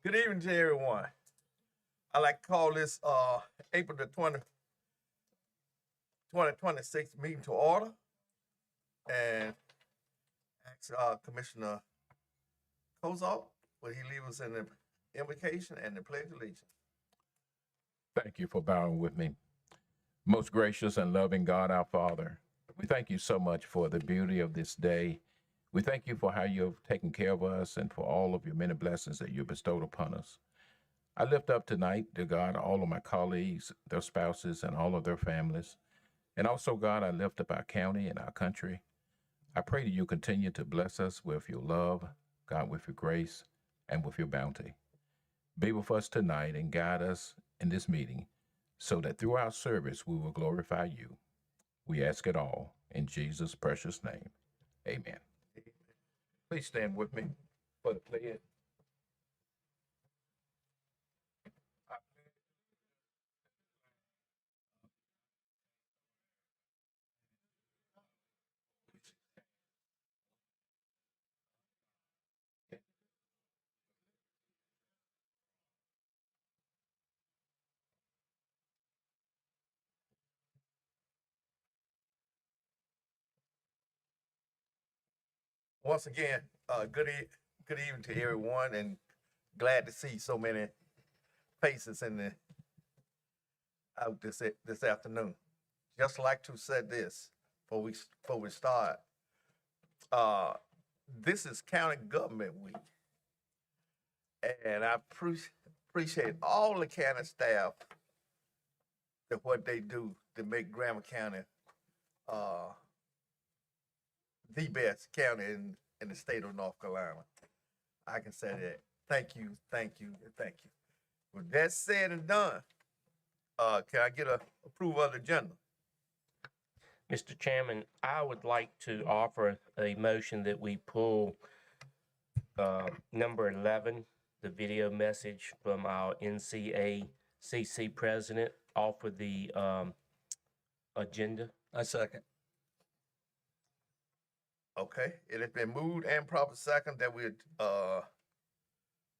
Good evening to everyone. I like to call this April the 2026 meeting to order and ask Commissioner Cozart, will he leave us in the invocation and the pledge of allegiance? Thank you for bowing with me. Most gracious and loving God, our Father, we thank you so much for the beauty of this day. We thank you for how you've taken care of us and for all of your many blessings that you bestowed upon us. I lift up tonight, dear God, all of my colleagues, their spouses, and all of their families. And also, God, I lift up our county and our country. I pray that you continue to bless us with your love, God, with your grace, and with your bounty. Be with us tonight and guide us in this meeting so that through our service we will glorify you. We ask it all in Jesus' precious name. Amen. Please stand with me for the pledge. Once again, good evening to everyone, and glad to see so many faces in the out this afternoon. Just like to say this before we start. This is County Government Week, and I appreciate all the county staff that what they do to make Granville County the best county in the state of North Carolina. I can say that. Thank you, thank you, and thank you. With that said and done, can I get a approval of the agenda? Mr. Chairman, I would like to offer a motion that we pull number 11, the video message from our NCACC president, off of the agenda. I second. Okay, it has been moved and proper second that we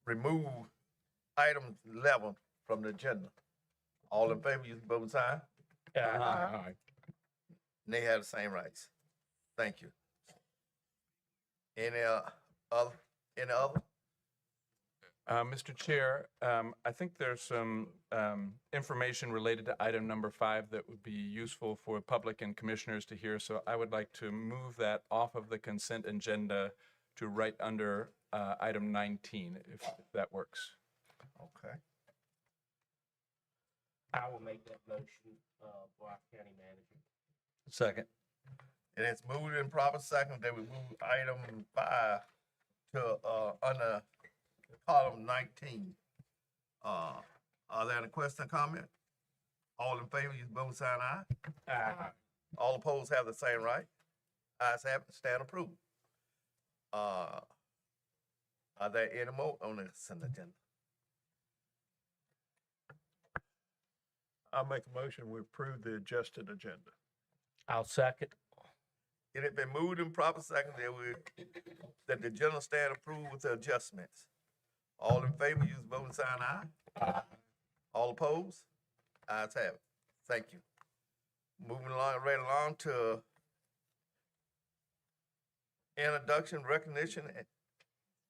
remove item 11 from the agenda. All in favor, use the voting sign. Aye. And they have the same rights. Thank you. Any other? Mr. Chair, I think there's some information related to item number 5 that would be useful for public and commissioners to hear. So I would like to move that off of the consent agenda to right under item 19, if that works. Okay. I will make that motion for our county manager. Second. It is moved and proper second that we move item 5 to under column 19. Are there any question or comment? All in favor, use the voting sign aye. Aye. All opposed have the same right. Ayes have it, stand approved. Are there any more on the consent agenda? I'll make a motion, we approve the adjusted agenda. I'll second. It has been moved and proper second that the agenda stand approved with the adjustments. All in favor, use the voting sign aye. All opposed? Ayes have it. Thank you. Moving along, right along to introduction, recognition.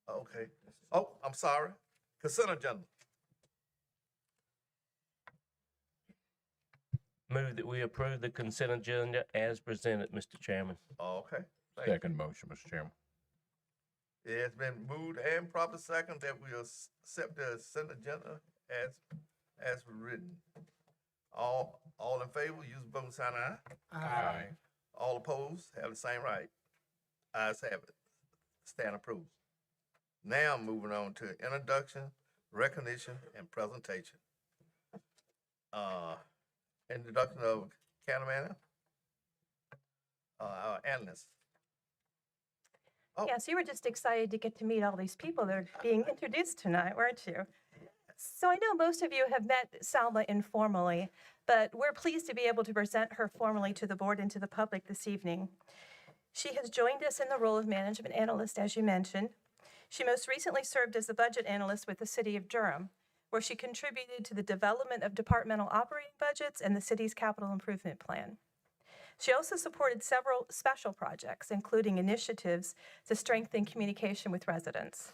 Okay. Oh, I'm sorry. Consent agenda. Move that we approve the consent agenda as presented, Mr. Chairman. Okay. Thank you. Second motion, Mr. Chairman. It has been moved and proper second that we accept the consent agenda as written. All in favor, use the voting sign aye. Aye. All opposed have the same right. Ayes have it. Stand approved. Now moving on to introduction, recognition, and presentation. Introduction of county manager, our analyst. Oh. Yes, you were just excited to get to meet all these people that are being introduced tonight, weren't you? So I know most of you have met Salma informally, but we're pleased to be able to present her formally to the board and to the public this evening. She has joined us in the role of management analyst, as you mentioned. She most recently served as the budget analyst with the City of Durham, where she contributed to the development of departmental operating budgets and the city's capital improvement plan. She also supported several special projects, including initiatives to strengthen communication with residents.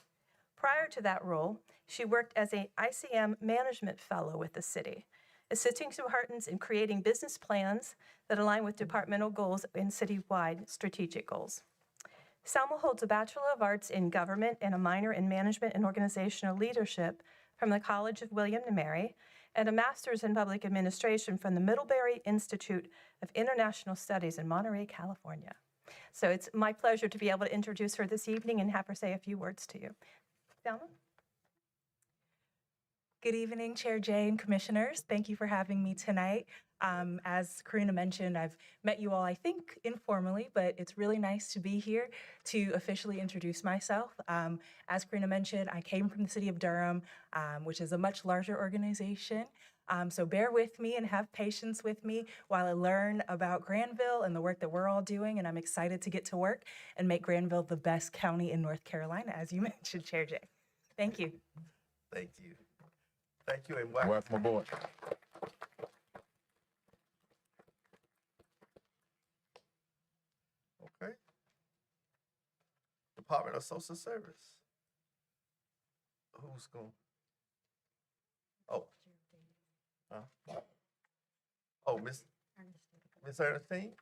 Prior to that role, she worked as an ICM management fellow with the city, assisting departments in creating business plans that align with departmental goals and citywide strategic goals. Salma holds a Bachelor of Arts in Government and a minor in Management and Organizational Leadership from the College of William and Mary, and a Master's in Public Administration from the Middlebury Institute of International Studies in Monterey, California. So it's my pleasure to be able to introduce her this evening and have her say a few words to you. Salma? Good evening, Chair Jay and Commissioners. Thank you for having me tonight. As Karina mentioned, I've met you all, I think, informally, but it's really nice to be here to officially introduce myself. As Karina mentioned, I came from the City of Durham, which is a much larger organization. So bear with me and have patience with me while I learn about Granville and the work that we're all doing, and I'm excited to get to work and make Granville the best county in North Carolina, as you mentioned, Chair Jay. Thank you. Thank you. Thank you, and welcome. Welcome aboard. Okay. Department of Social Service. Who's going? Oh. Oh, Miss Ernestine?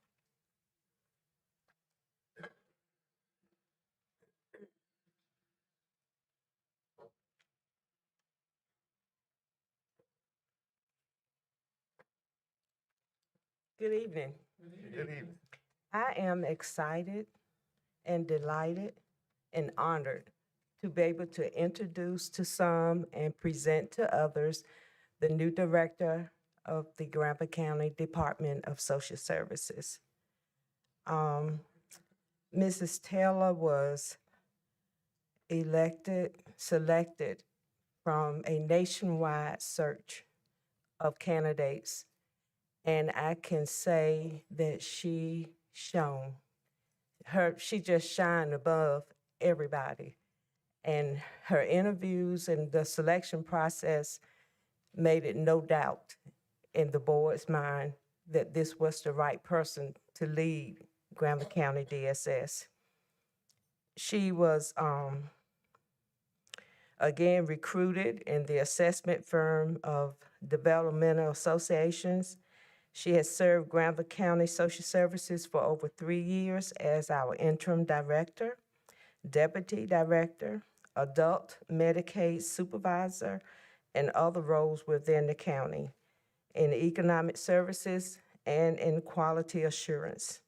Good evening. Good evening. I am excited and delighted and honored to be able to introduce to some and present to others the new director of the Granville County Department of Social Services. Mrs. Taylor was selected from a nationwide search of candidates, and I can say that she just shined above everybody. And her interviews and the selection process made it no doubt in the board's mind that this was the right person to lead Granville County DSS. She was, again, recruited in the assessment firm of Developmental Associations. She has served Granville County Social Services for over 3 years as our interim director, deputy director, adult Medicaid supervisor, and other roles within the county, in economic services and in quality assurance.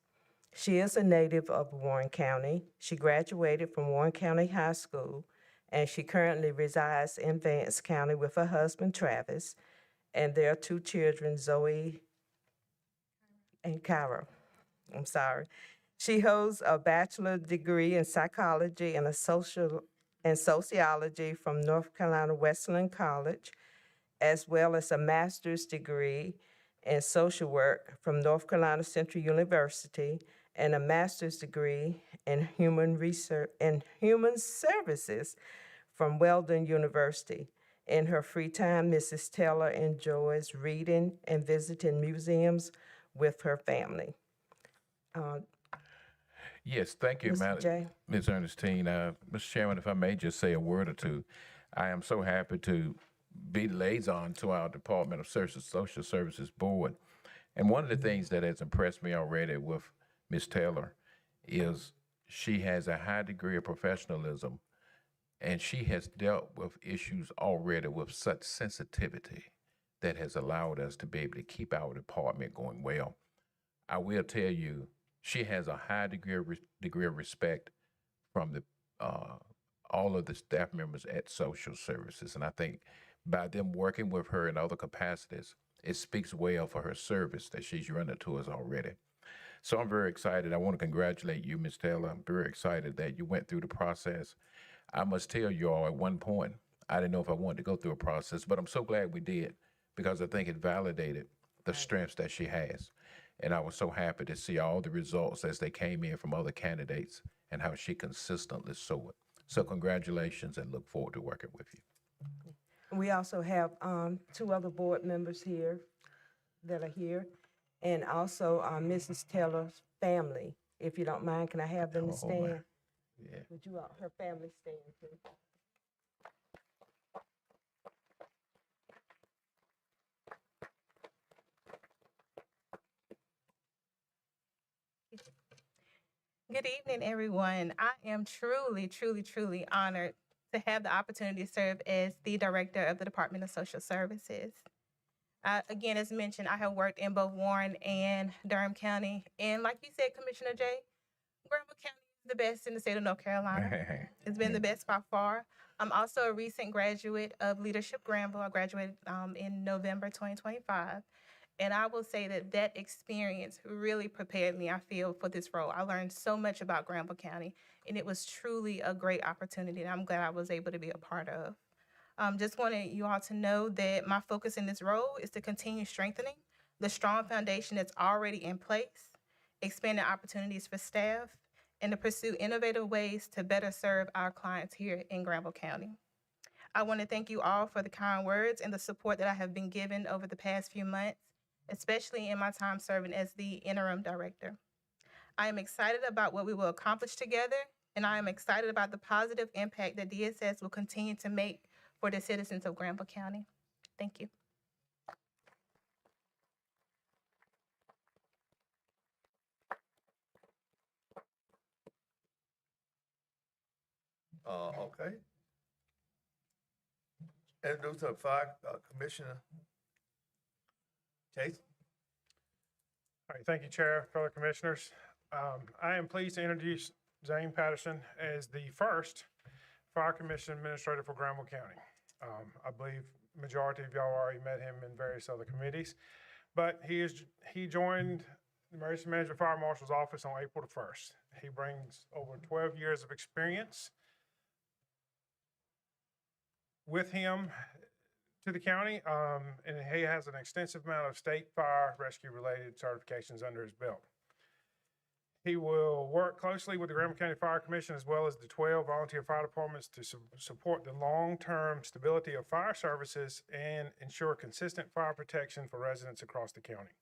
She is a native of Warren County. She graduated from Warren County High School, and she currently resides in Vanness County with her husband, Travis, and their 2 children, Zoe and Karan. I'm sorry. She holds a bachelor's degree in psychology and sociology from North Carolina Wesleyan College, as well as a master's degree in social work from North Carolina Central University and a master's degree in human services from Weldon University. In her free time, Mrs. Taylor enjoys reading and visiting museums with her family. Yes, thank you, Mr. J. Ms. Ernestine. Mr. Chairman, if I may just say a word or two, I am so happy to be the liaison to our Department of Social Services Board. And one of the things that has impressed me already with Ms. Taylor is she has a high degree of professionalism, and she has dealt with issues already with such sensitivity that has allowed us to be able to keep our department going well. I will tell you, she has a high degree of respect from the all of the staff members at Social Services, and I think by them working with her in other capacities, it speaks well for her service that she's rendered to us already. So I'm very excited. I want to congratulate you, Ms. Taylor. I'm very excited that you went through the process. I must tell you all, at one point, I didn't know if I wanted to go through a process, but I'm so glad we did, because I think it validated the strengths that she has. And I was so happy to see all the results as they came in from other candidates and how she consistently So congratulations and look forward to working with you. We also have 2 other board members here that are here, and also Mrs. Taylor's family. If you don't mind, can I have them to Oh, my. stand? Yeah. Would you, her family stand too? Good evening, everyone. I am truly, truly, truly honored to have the opportunity to serve as the Director of the Department of Social Services. Again, as mentioned, I have worked in both Warren and Durham County. And like you said, Commissioner Jay, Granville County is the best in the state of North Carolina. It's been the best by far. I'm also a recent graduate of Leadership Granville. I graduated in November 2025. And I will say that that experience really prepared me, I feel, for this role. I learned so much about Granville County, and it was truly a great opportunity, and I'm glad I was able to be a part of. Just wanted you all to know that my focus in this role is to continue strengthening the strong foundation that's already in place, expanding opportunities for staff, and to pursue innovative ways to better serve our clients here in Granville County. I want to thank you all for the kind words and the support that I have been given over the past few months, especially in my time serving as the interim director. I am excited about what we will accomplish together, and I am excited about the positive impact that DSS will continue to make for the citizens of Granville County. Thank you. Okay. Introduce the Fire Commissioner Jason. All right, thank you, Chair, fellow commissioners. I am pleased to introduce Zane Patterson as the first Fire Commission Administrator for Granville County. I believe majority of y'all already met him in various other committees, but he joined the Emergency Management Fire Marshal's office on April the 1st. He brings over 12 years of experience with him to the county, and he has an extensive amount of state fire rescue related certifications under his belt. He will work closely with the Granville County Fire Commission as well as the 12 volunteer fire departments to support the long-term stability of fire services and ensure consistent fire protection for residents across the county.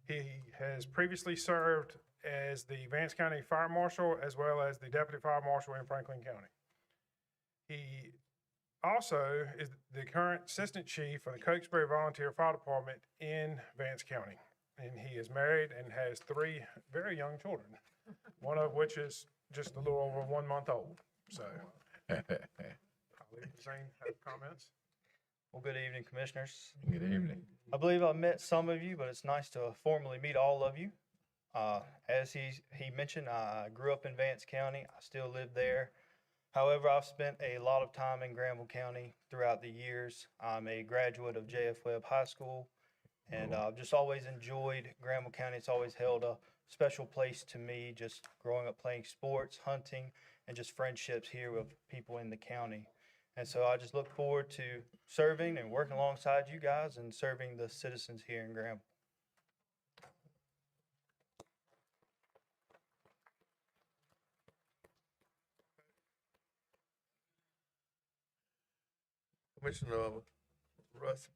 He has previously served as the Vanness County Fire Marshal as well as the Deputy Fire Marshal in Franklin County. He also is the current Assistant Chief for the Cokesbury Volunteer Fire Department in Vanness County. And he is married and has 3 very young children, one of which is just a little over 1 month old. So, I'll leave Zane have comments. Well, good evening, Commissioners. Good evening. I believe I've met some of you, but it's nice to formally meet all of you. As he mentioned, I grew up in Vanness County. I still live there. However, I've spent a lot of time in Granville County throughout the years. I'm a graduate of J.F. Webb High School, and I've just always enjoyed Granville County. It's always held a special place to me, just growing up playing sports, hunting, and just friendships here with people in the county. And so I just look forward to serving and working alongside you guys and serving the citizens here in Granville. Commissioner Russ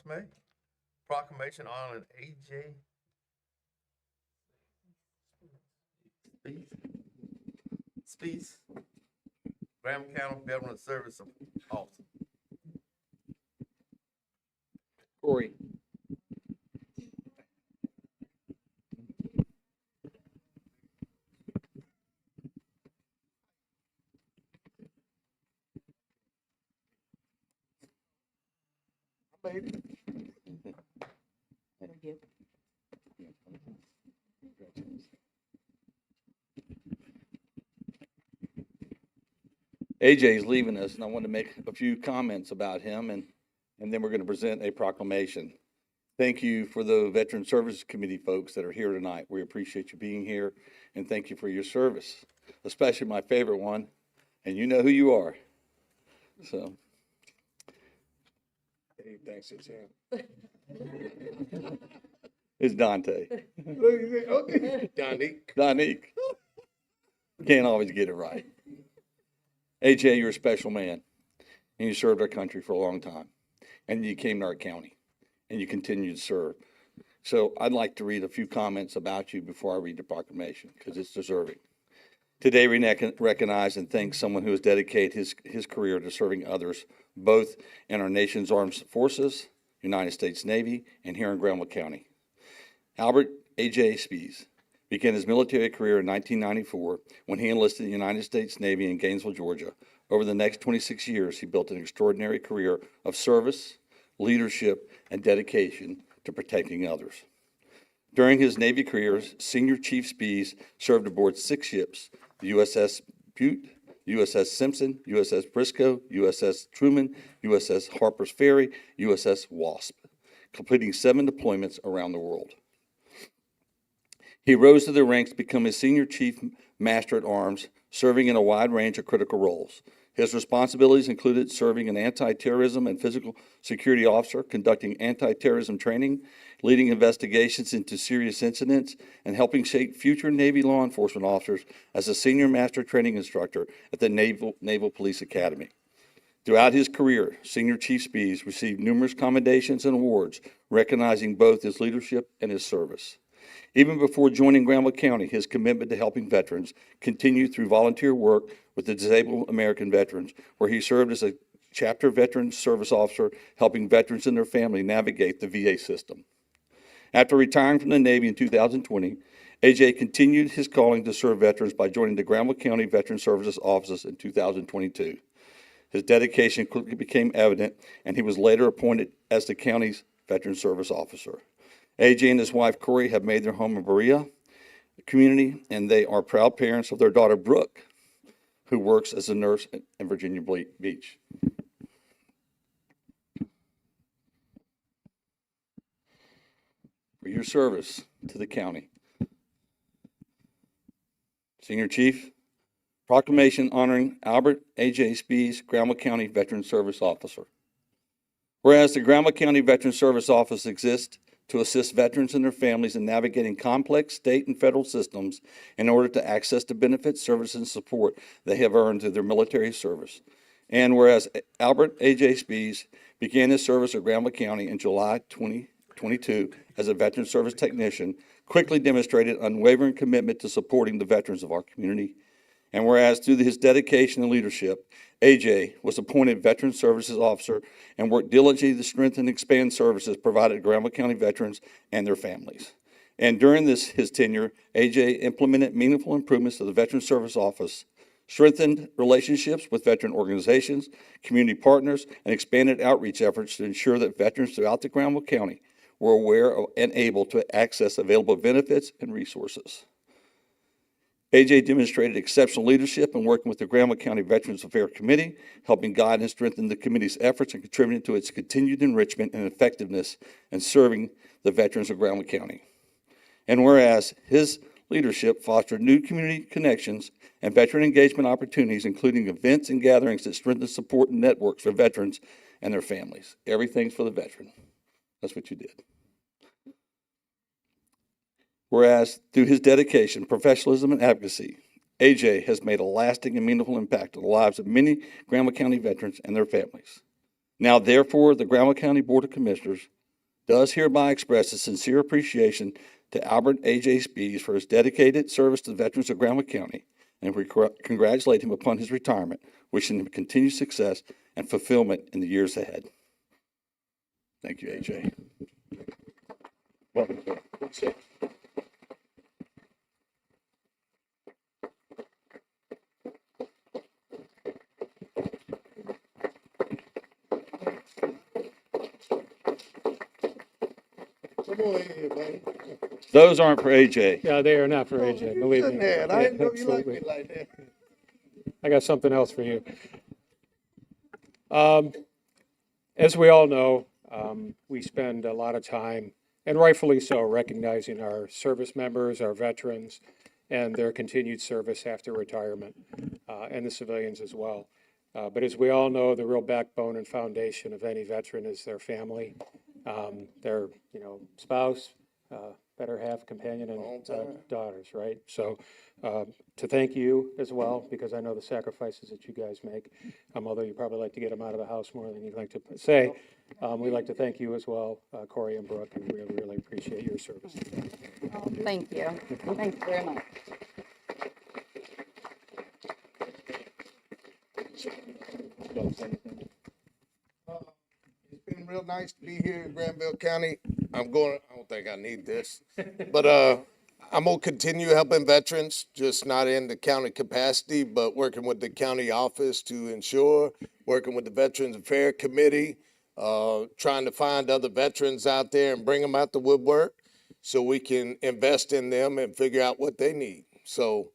May. Proclamation honoring A.J. Spiess, Granville County Veteran Service Officer. Corey. Baby. Thank you. AJ is leaving us, and I want to make a few comments about him, and then we're going to present a proclamation. Thank you for the Veteran Services Committee folks that are here tonight. We appreciate you being here, and thank you for your service, especially my favorite one, and you know who you are. So. Hey, thanks, it's him. It's Dante. Okay. Donique. Can't always get it right. AJ, you're a special man, and you served our country for a long time, and you came to our county, and you continue to serve. So I'd like to read a few comments about you before I read the proclamation, because it's deserving. Today, we recognize and thank someone who has dedicated his career to serving others, both in our nation's armed forces, United States Navy, and here in Granville County. Albert A.J. Spiess began his military career in 1994 when he enlisted in the United States Navy in Gainesville, Georgia. Over the next 26 years, he built an extraordinary career of service, leadership, and dedication to protecting others. During his Navy career, Senior Chief Spiess served aboard 6 ships, the USS Butte, USS Simpson, USS Briscoe, USS Truman, USS Harper's Ferry, USS Wasp, completing 7 deployments around the world. He rose to the ranks to become a Senior Chief Master at Arms, serving in a wide range of critical roles. His responsibilities included serving an anti-terrorism and physical security officer, conducting anti-terrorism training, leading investigations into serious incidents, and helping shape future Navy law enforcement officers as a senior master training instructor at the Naval Police Academy. Throughout his career, Senior Chief Spiess received numerous commendations and awards, recognizing both his leadership and his service. Even before joining Granville County, his commitment to helping veterans continued through volunteer work with the Disabled American Veterans, where he served as a chapter veteran service officer, helping veterans and their family navigate the VA system. After retiring from the Navy in 2020, AJ continued his calling to serve veterans by joining the Granville County Veteran Services Office in 2022. His dedication quickly became evident, and he was later appointed as the county's Veteran Service Officer. AJ and his wife, Corey, have made their home in Berea community, and they are proud parents of their daughter, Brooke, who works as a nurse in Virginia Beach. For your service to the county. Senior Chief, proclamation honoring Albert A.J. Spiess, Granville County Veteran Service Officer. Whereas the Granville County Veteran Service Office exists to assist veterans and their families in navigating complex state and federal systems in order to access the benefits, services, and support they have earned through their military service. And whereas Albert A.J. Spiess began his service at Granville County in July 2022 as a veteran service technician, quickly demonstrated unwavering commitment to supporting the veterans of our community. And whereas through his dedication and leadership, AJ was appointed Veteran Services Officer and worked diligently to strengthen and expand services provided to Granville County veterans and their families. And during his tenure, AJ implemented meaningful improvements to the Veteran Service Office, strengthened relationships with veteran organizations, community partners, and expanded outreach efforts to ensure that veterans throughout the Granville County were aware of and able to access available benefits and resources. AJ demonstrated exceptional leadership in working with the Granville County Veterans Affairs Committee, helping guide and strengthen the committee's efforts and contributing to its continued enrichment and effectiveness in serving the veterans of Granville County. And whereas his leadership fostered new community connections and veteran engagement opportunities, including events and gatherings that strengthen support and networks for veterans and their families. Everything's for the veteran. That's what you did. Whereas through his dedication, professionalism, and advocacy, AJ has made a lasting and meaningful impact on the lives of many Granville County veterans and their families. Now, therefore, the Granville County Board of Commissioners does hereby express a sincere appreciation to Albert A.J. Spiess for his dedicated service to the veterans of Granville County, and we congratulate him upon his retirement, wishing him continued success and fulfillment in the years ahead. Thank you, AJ. Welcome, sir. Come on in here, buddy. Those aren't for AJ. Yeah, they are not for AJ, believe me. I didn't know you liked Absolutely. me like that. I got something else for you. As we all know, we spend a lot of time, and rightfully so, recognizing our service members, our veterans, and their continued service after retirement, and the civilians as well. But as we all know, the real backbone and foundation of any veteran is their family, their spouse, better half, companion, Long and time. daughters, right? So to thank you as well, because I know the sacrifices that you guys make, although you probably like to get them out of the house more than you'd like to say, we'd like to thank you as well, Corey and Brooke, and really, really appreciate your service. Thank you. Thank you very much. It's been real nice to be here in Granville County. I don't think I need this, but I'm gonna continue helping veterans, just not in the county capacity, but working with the county office to ensure, working with the Veterans Affairs Committee, trying to find other veterans out there and bring them out the woodwork so we can invest in them and figure out what they need. So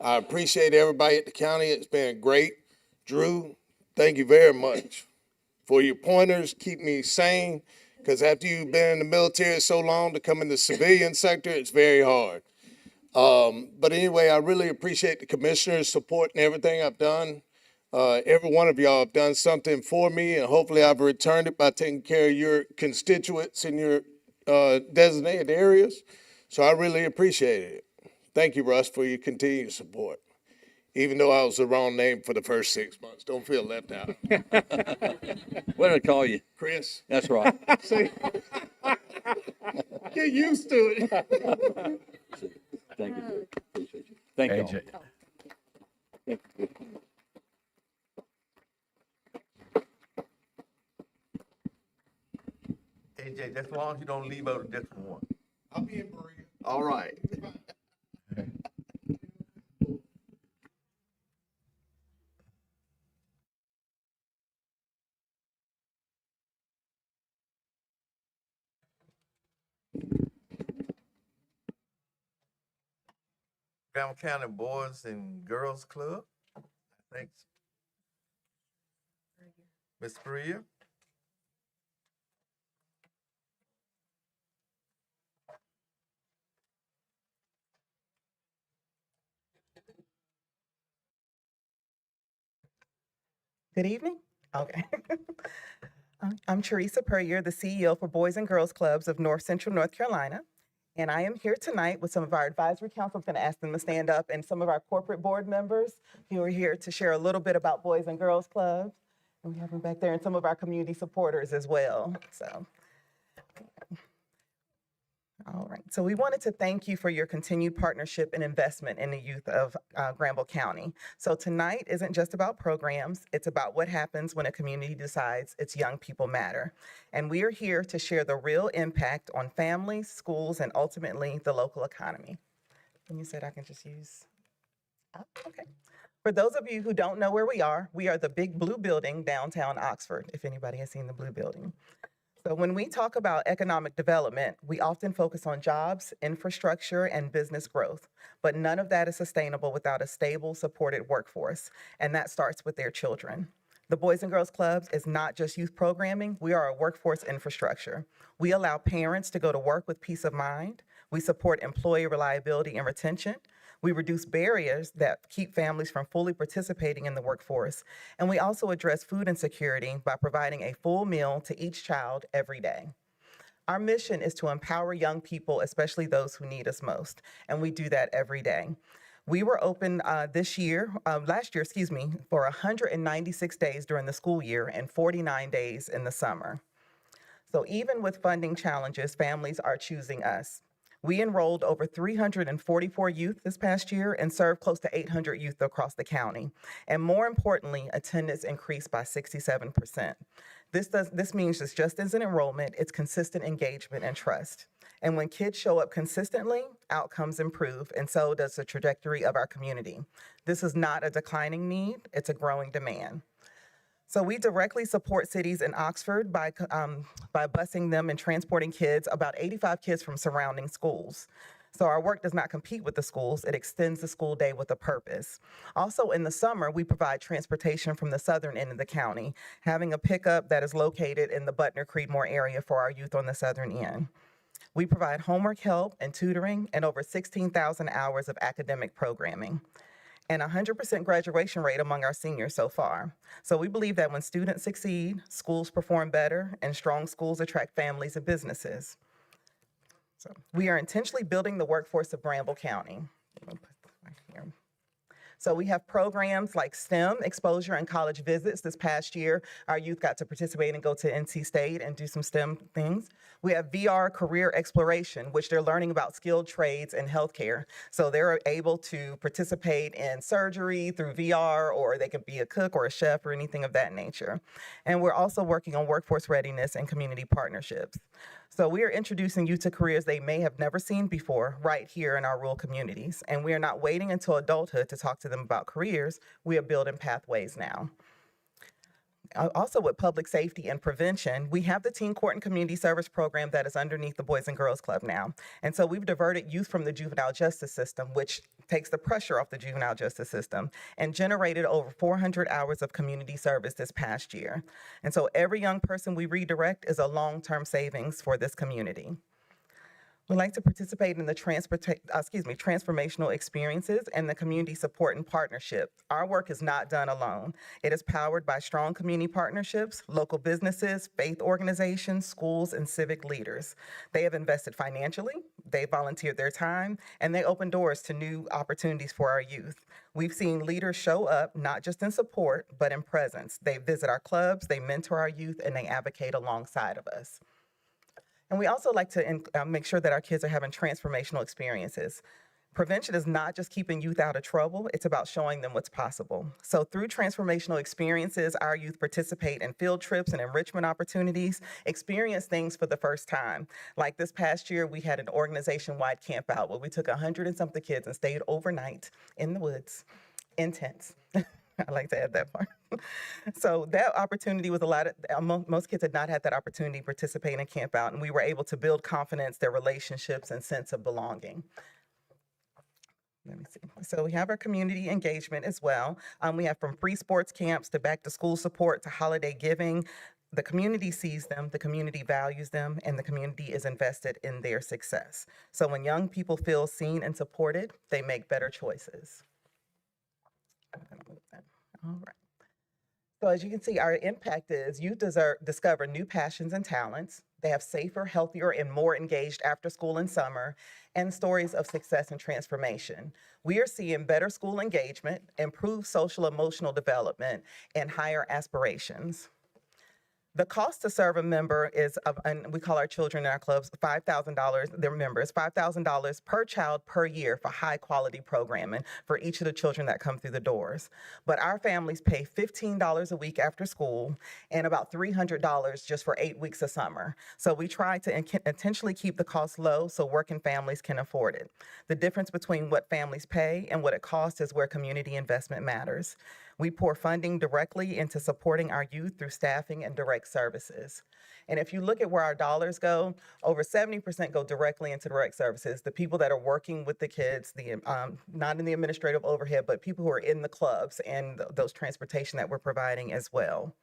I appreciate everybody at the county. It's been great. Drew, thank you very much for your pointers. Keep me sane, because after you've been in the military so long, to come in the civilian sector, it's very hard. But anyway, I really appreciate the commissioner's support and everything I've done. Every one of y'all have done something for me, and hopefully I've returned it by taking care of your constituents in your designated areas. So I really appreciate it. Thank you, Russ, for your continued support. Even though I was the wrong name for the first 6 months. Don't feel left out. What did I call you? Chris. That's right. See? Get used to it. Thank you. Appreciate you. Thank you. AJ. Thank you. AJ, just as long as you don't leave out a different one. I'll be in Berea. All right. Granville County Boys and Girls Club. Thanks. Ms. Spurrier. Good evening. Okay. I'm Teresa Purrier, the CEO for Boys and Girls Clubs of North Central North Carolina. And I am here tonight with some of our advisory council. I'm going to ask them to stand up, and some of our corporate board members who are here to share a little bit about Boys and Girls Clubs. And we have them back there, and some of our community supporters as well. So, all right. So we wanted to thank you for your continued partnership and investment in the youth of Granville County. So tonight isn't just about programs. It's about what happens when a community decides its young people matter. And we are here to share the real impact on families, schools, and ultimately the local economy. And you said I can just use, okay. For those of you who don't know where we are the big blue building downtown Oxford, if anybody has seen the blue building. So when we talk about economic development, we often focus on jobs, infrastructure, and business growth, but none of that is sustainable without a stable, supported workforce, and that starts with their children. The Boys and Girls Clubs is not just youth programming, we are a workforce infrastructure. We allow parents to go to work with peace of mind. We support employee reliability and retention. We reduce barriers that keep families from fully participating in the workforce. And we also address food insecurity by providing a full meal to each child every day. Our mission is to empower young people, especially those who need us most. And we do that every day. We were open last year, for 196 days during the school year and 49 days in the summer. So even with funding challenges, families are choosing us. We enrolled over 344 youth this past year and served close to 800 youth across the county. And more importantly, attendance increased by 67%. This means it's just as an enrollment, it's consistent engagement and trust. And when kids show up consistently, outcomes improve, and so does the trajectory of our community. This is not a declining need, it's a growing demand. So we directly support cities in Oxford by busing them and transporting kids, about 85 kids from surrounding schools. So our work does not compete with the schools, it extends the school day with a purpose. Also in the summer, we provide transportation from the southern end of the county, having a pickup that is located in the Butner-Creedmoor area for our youth on the southern end. We provide homework help and tutoring and over 16,000 hours of academic programming, and 100% graduation rate among our seniors so far. So we believe that when students succeed, schools perform better, and strong schools attract families and businesses. We are intentionally building the workforce of Granville County. I'm gonna put this right here. So we have programs like STEM, exposure and college visits. This past year, our youth got to participate and go to NC State and do some STEM things. We have VR career exploration, which they're learning about skilled trades and healthcare. So they're able to participate in surgery through VR, or they could be a cook or a chef or anything of that nature. And we're also working on workforce readiness and community partnerships. So we are introducing youth to careers they may have never seen before right here in our rural communities. And we are not waiting until adulthood to talk to them about careers. We are building pathways now. Also with public safety and prevention, we have the Teen Court and Community Service Program that is underneath the Boys and Girls Club now. And so we've diverted youth from the juvenile justice system, which takes the pressure off the juvenile justice system, and generated over 400 hours of community service this past year. And so every young person we redirect is a long-term savings for this community. We like to participate in the transformational experiences and the community support and partnership. Our work is not done alone. It is powered by strong community partnerships, local businesses, faith organizations, schools, and civic leaders. They have invested financially, they volunteered their time, and they open doors to new opportunities for our youth. We've seen leaders show up, not just in support, but in presence. They visit our clubs, they mentor our youth, and they advocate alongside of us. And we also like to make sure that our kids are having transformational experiences. Prevention is not just keeping youth out of trouble, it's about showing them what's possible. So through transformational experiences, our youth participate in field trips and enrichment opportunities, experience things for the first time. Like this past year, we had an organization-wide camp out where we took 100 and something kids and stayed overnight in the woods, in tents. I like to add that part. So that opportunity was most kids had not had that opportunity to participate in camp out, and we were able to build confidence, their relationships, and sense of belonging. Let me see. So we have our community engagement as well. We have from free sports camps to back to school support to holiday giving. The community sees them, the community values them, and the community is invested in their success. So when young people feel seen and supported, they make better choices. All right. So as you can see, our impact is youth discover new passions and talents. They have safer, healthier, and more engaged after school and summer, and stories of success and transformation. We are seeing better school engagement, improved social emotional development, and higher aspirations. The cost to serve a member is, and we call our children in our clubs $5,000, their members, $5,000 per child per year for high quality programming for each of the children that come through the doors. But our families pay $15 a week after school and about $300 just for 8 weeks of summer. So we try to intentionally keep the cost low so working families can afford it. The difference between what families pay and what it costs is where community investment matters. We pour funding directly into supporting our youth through staffing and direct services. And if you look at where our dollars go, over 70% go directly into direct services. The people that are working with the kids, not in the administrative overhead, but people who are in the clubs and those transportation that we're providing as well.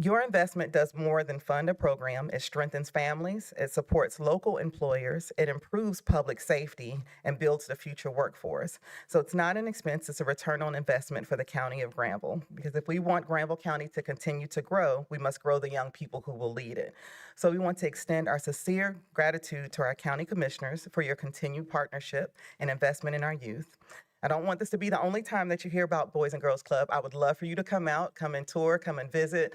Your investment does more than fund a program. It strengthens families, it supports local employers, it improves public safety, and builds the future workforce. So it's not an expense, it's a return on investment for the County of Granville. Because if we want Granville County to continue to grow, we must grow the young people who will lead it. So we want to extend our sincere gratitude to our county commissioners for your continued partnership and investment in our youth. I don't want this to be the only time that you hear about Boys and Girls Club. I would love for you to come out, come and tour, come and visit,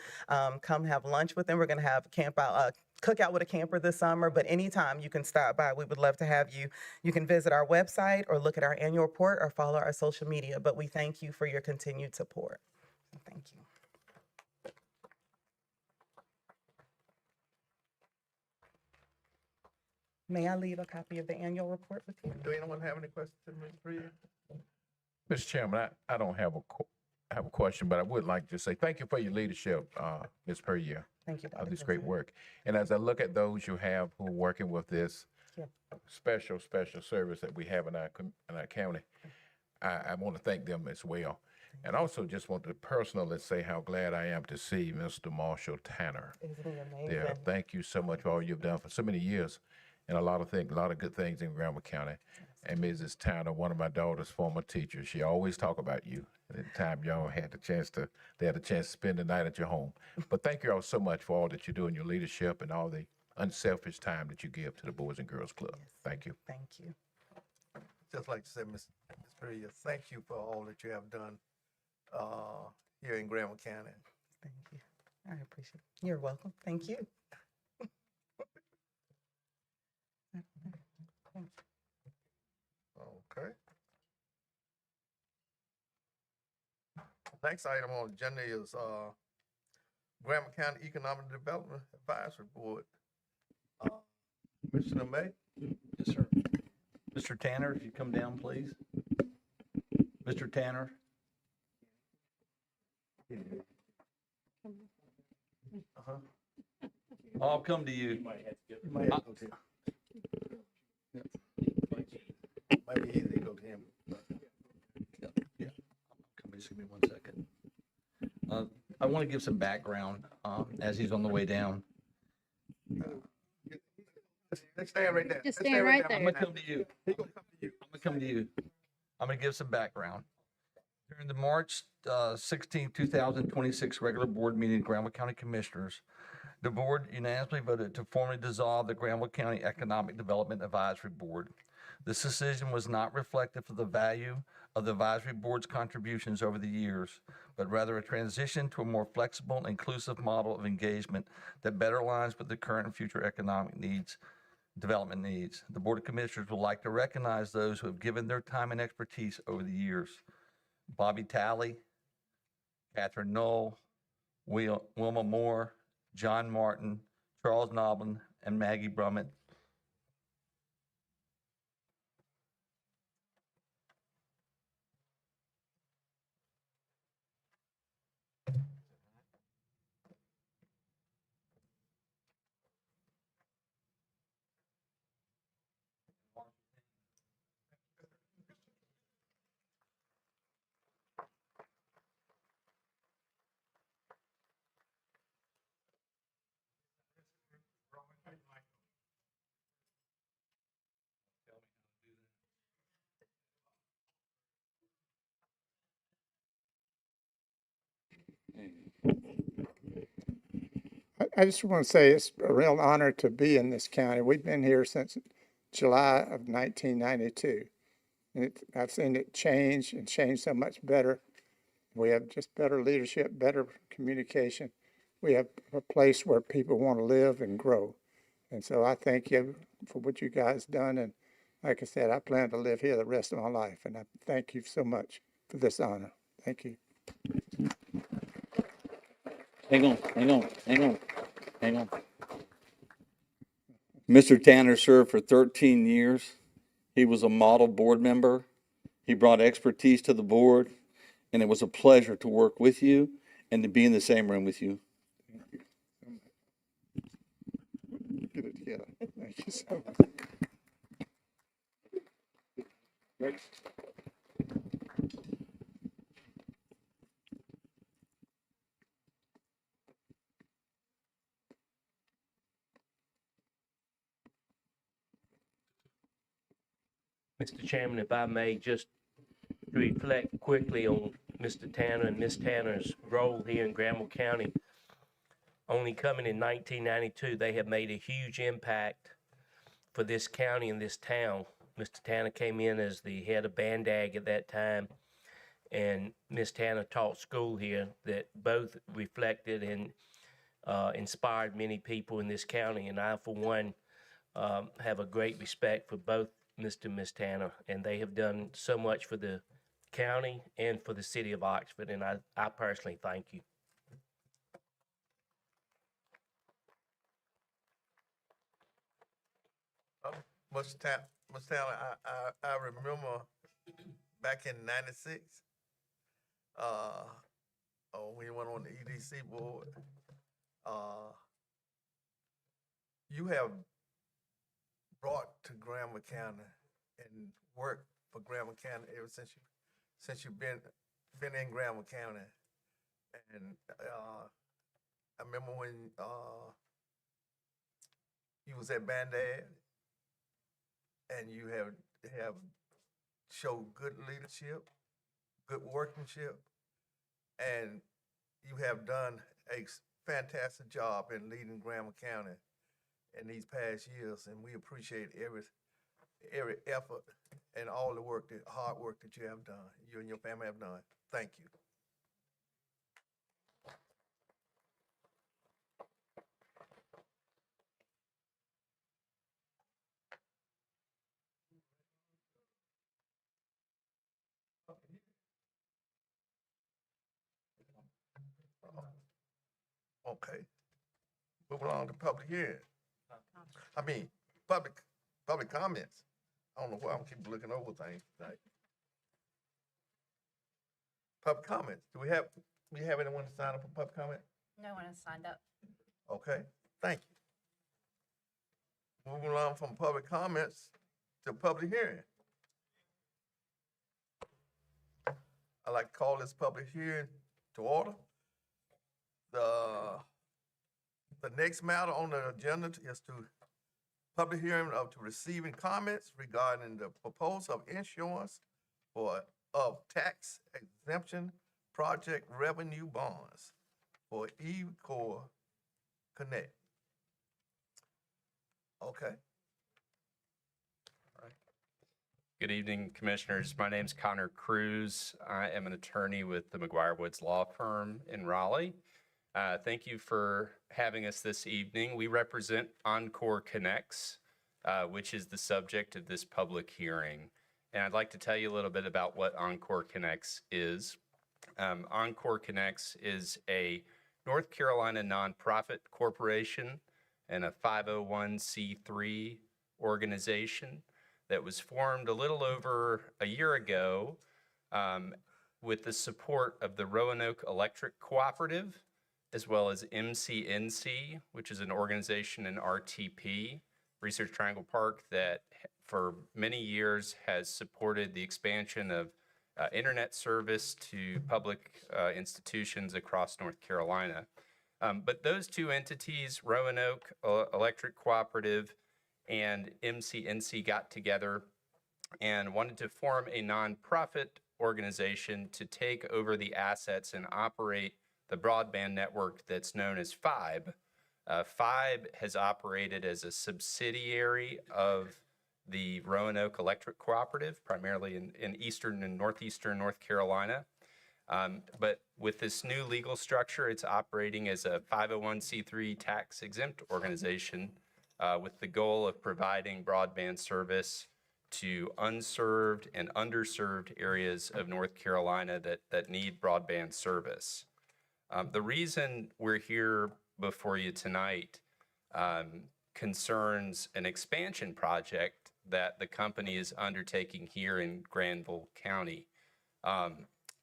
come have lunch with them. We're going to have cookout with a camper this summer, but anytime you can stop by, we would love to have you. You can visit our website or look at our annual report or follow our social media, but we thank you for your continued support. Thank you. May I leave a copy of the annual report with you? Do anyone have any questions, Ms. Priya? Mr. Chairman, I don't have a question, but I would like to say thank you for your leadership, Ms. Perrier. Thank you, Dr. Of this great work. And as I look at those you have who are working with this special service that we have in our county, I want to thank them as well. And also just want to personally say how glad I am to see Mr. Marshall Tanner. Isn't he amazing? There. Thank you so much for all you've done for so many years and a lot of good things in Granville County. And Mrs. Tanner, one of my daughter's former teachers, she always talk about you. At the time y'all had the chance to spend the night at your home. But thank you all so much for all that you do in your leadership and all the unselfish time that you give to the Boys and Girls Club. Thank you. Thank you. Just like to say, Ms. Priya, thank you for all that you have done here in Granville County. Thank you. I appreciate it. You're welcome. Thank you. Okay. Next item on the agenda is Granville County Economic Development Advisory Board. Commissioner May? Yes, sir. Mr. Tanner, if you come down, please. Mr. Tanner. I'll come to you. Might be easy to go to him. Just give me 1 second. I want to give some background as he's on the way down. Let's stand right there. Just stand right there. I'm gonna come to you. I'm gonna come to you. I'm gonna give some background. During the March 16, 2026 regular board meeting of Granville County Commissioners, the board unanimously voted to formally dissolve the Granville County Economic Development Advisory Board. This decision was not reflective of the value of the advisory board's contributions over the years, but rather a transition to a more flexible and inclusive model of engagement that better aligns with the current and future economic needs, development needs. The Board of Commissioners would like to recognize those who have given their time and expertise over the years. Bobby Talley, Catherine Knoll, Wilma Moore, John Martin, Charles Noblin, and Maggie Brummett. I just want to say it's a real honor to be in this county. We've been here since July of 1992. And I've seen it change and change so much better. We have just better leadership, better communication. We have a place where people want to live and grow. And so I thank you for what you guys done. And like I said, I plan to live here the rest of my life. And I thank you so much for this honor. Thank you. Hang on. Mr. Tanner served for 13 years. He was a model board member. He brought expertise to the board, and it was a pleasure to work with you and to be in the same room with you. Thank you so much. Get it together. Thank you so much. Mr. Chairman, if I may just reflect quickly on Mr. Tanner and Ms. Tanner's role here in Granville County. Only coming in 1992, they have made a huge impact for this county and this town. Mr. Tanner came in as the head of BANDAG at that time, and Ms. Tanner taught school here that both reflected and inspired many people in this county. And I, for one, have a great respect for both Mr. and Ms. Tanner, and they have done so much for the county and for the city of Oxford, and I personally thank you. Mr. Tanner, I remember back in '96, when you went on the EDC board, you have brought to Granville County and worked for Granville County ever since you've been in Granville County. And I remember when you was at BANDAG, and you have showed good leadership, good workmanship, and you have done a fantastic job in leading Granville County. in these past years, and we appreciate every effort and all the work, the hard work that you have done, you and your family have done. Thank you. Okay. Move along to public hearing. I mean, public comments. I don't know why I'm keep looking over things tonight. Public comments. Do we have anyone to sign up for public comment? No one has signed up. Okay, thank you. Moving along from public comments to public hearing. I'd like to call this public hearing to order. The next matter on the agenda is to public hearing to receiving comments regarding the proposal of insurance of tax exemption project revenue bonds for eNCore Connect. Okay. Good evening, Commissioners. My name's Connor Cruz. I am an attorney with the McGuire Woods Law Firm in Raleigh. Thank you for having us this evening. We represent eNCore Connects, which is the subject of this public hearing. And I'd like to tell you a little bit about what eNCore Connects is. eNCore Connects is a North Carolina nonprofit corporation and a 501c3 organization that was formed a little over a year ago with the support of the Roanoke Electric Cooperative, as well as MCNC, which is an organization in RTP, Research Triangle Park, that for many years has supported the expansion of internet service to public institutions across North Carolina. But those two entities, Roanoke Electric Cooperative and MCNC, got together and wanted to form a nonprofit organization to take over the assets and operate the broadband network that's known as FIBE. FIBE has operated as a subsidiary of the Roanoke Electric Cooperative, primarily in eastern and northeastern North Carolina. But with this new legal structure, it's operating as a 501c3 tax-exempt organization with the goal of providing broadband service to unserved and underserved areas of North Carolina that need broadband service. The reason we're here before you tonight concerns an expansion project that the company is undertaking here in Granville County.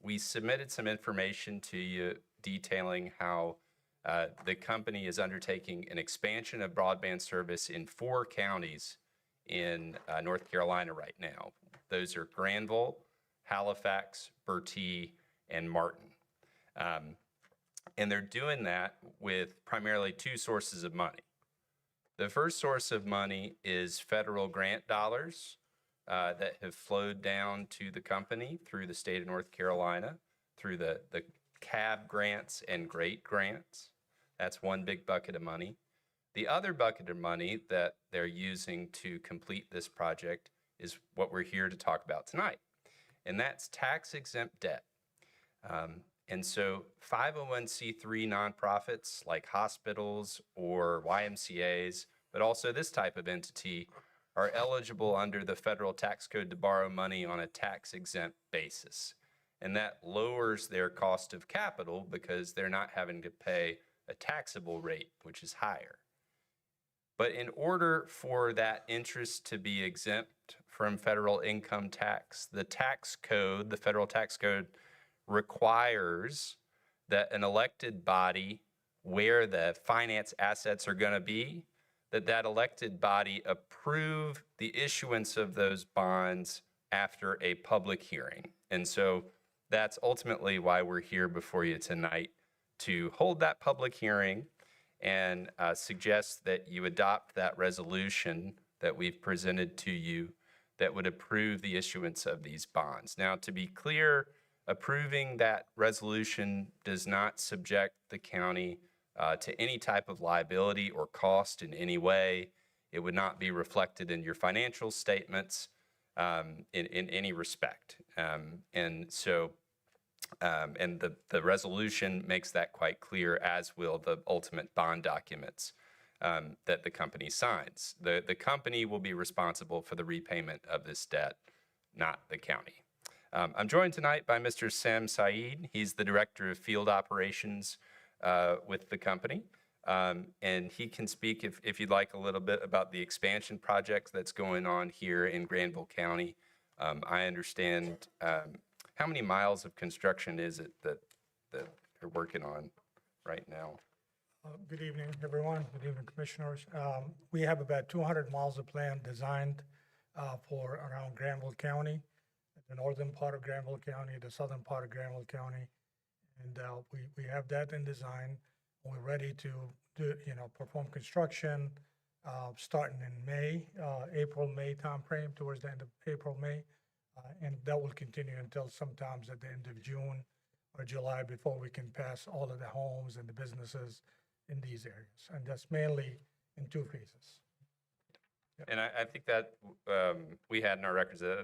We submitted some information to you detailing how the company is undertaking an expansion of broadband service in 4 counties in North Carolina right now. Those are Granville, Halifax, Bertie, and Martin. And they're doing that with primarily 2 sources of money. The first source of money is federal grant dollars that have flowed down to the company through the state of North Carolina, through the CAB grants and GRATE grants. That's one big bucket of money. The other bucket of money that they're using to complete this project is what we're here to talk about tonight, and that's tax-exempt debt. And so 501c3 nonprofits like hospitals or YMCAs, but also this type of entity, are eligible under the federal tax code to borrow money on a tax-exempt basis. And that lowers their cost of capital because they're not having to pay a taxable rate, which is higher. But in order for that interest to be exempt from federal income tax, the tax code, the federal tax code, requires that an elected body, where the finance assets are going to be, that elected body approve the issuance of those bonds after a public hearing. And so that's ultimately why we're here before you tonight, to hold that public hearing and suggest that you adopt that resolution that we've presented to you that would approve the issuance of these bonds. Now, to be clear, approving that resolution does not subject the county to any type of liability or cost in any way. It would not be reflected in your financial statements in any respect. And the resolution makes that quite clear, as will the ultimate bond documents that the company signs. The company will be responsible for the repayment of this debt, not the county. I'm joined tonight by Mr. Sam Saeed. He's the Director of Field Operations with the company. And he can speak, if you'd like, a little bit about the expansion project that's going on here in Granville County. I understand, how many miles of construction is it that you're working on right now? Good evening, everyone. Good evening, commissioners. We have about 200 miles of plan designed for around Granville County, the northern part of Granville County, the southern part of Granville County. And we have that in design. We're ready to do, perform construction starting in May, April-May timeframe, towards the end of April, May. And that will continue until sometimes at the end of June or July before we can pass all of the homes and the businesses in these areas. And that's mainly in 2 phases. And I think that we had in our records that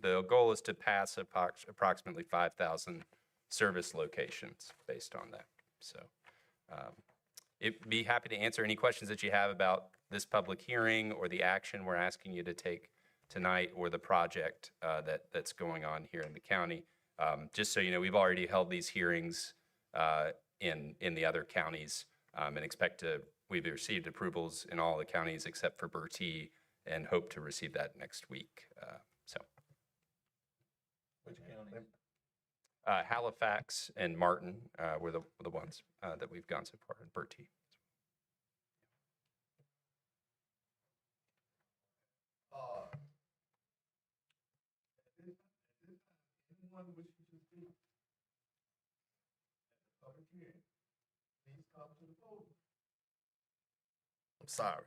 the goal is to pass approximately 5,000 service locations based on that. So it'd be happy to answer any questions that you have about this public hearing or the action we're asking you to take tonight, or the project that's going on here in the county. Just so you know, we've already held these hearings in the other counties and we've received approvals in all the counties except for Bertie, and hope to receive that next week. Which county? Halifax and Martin were the ones that we've gone so far, and Bertie. I'm sorry.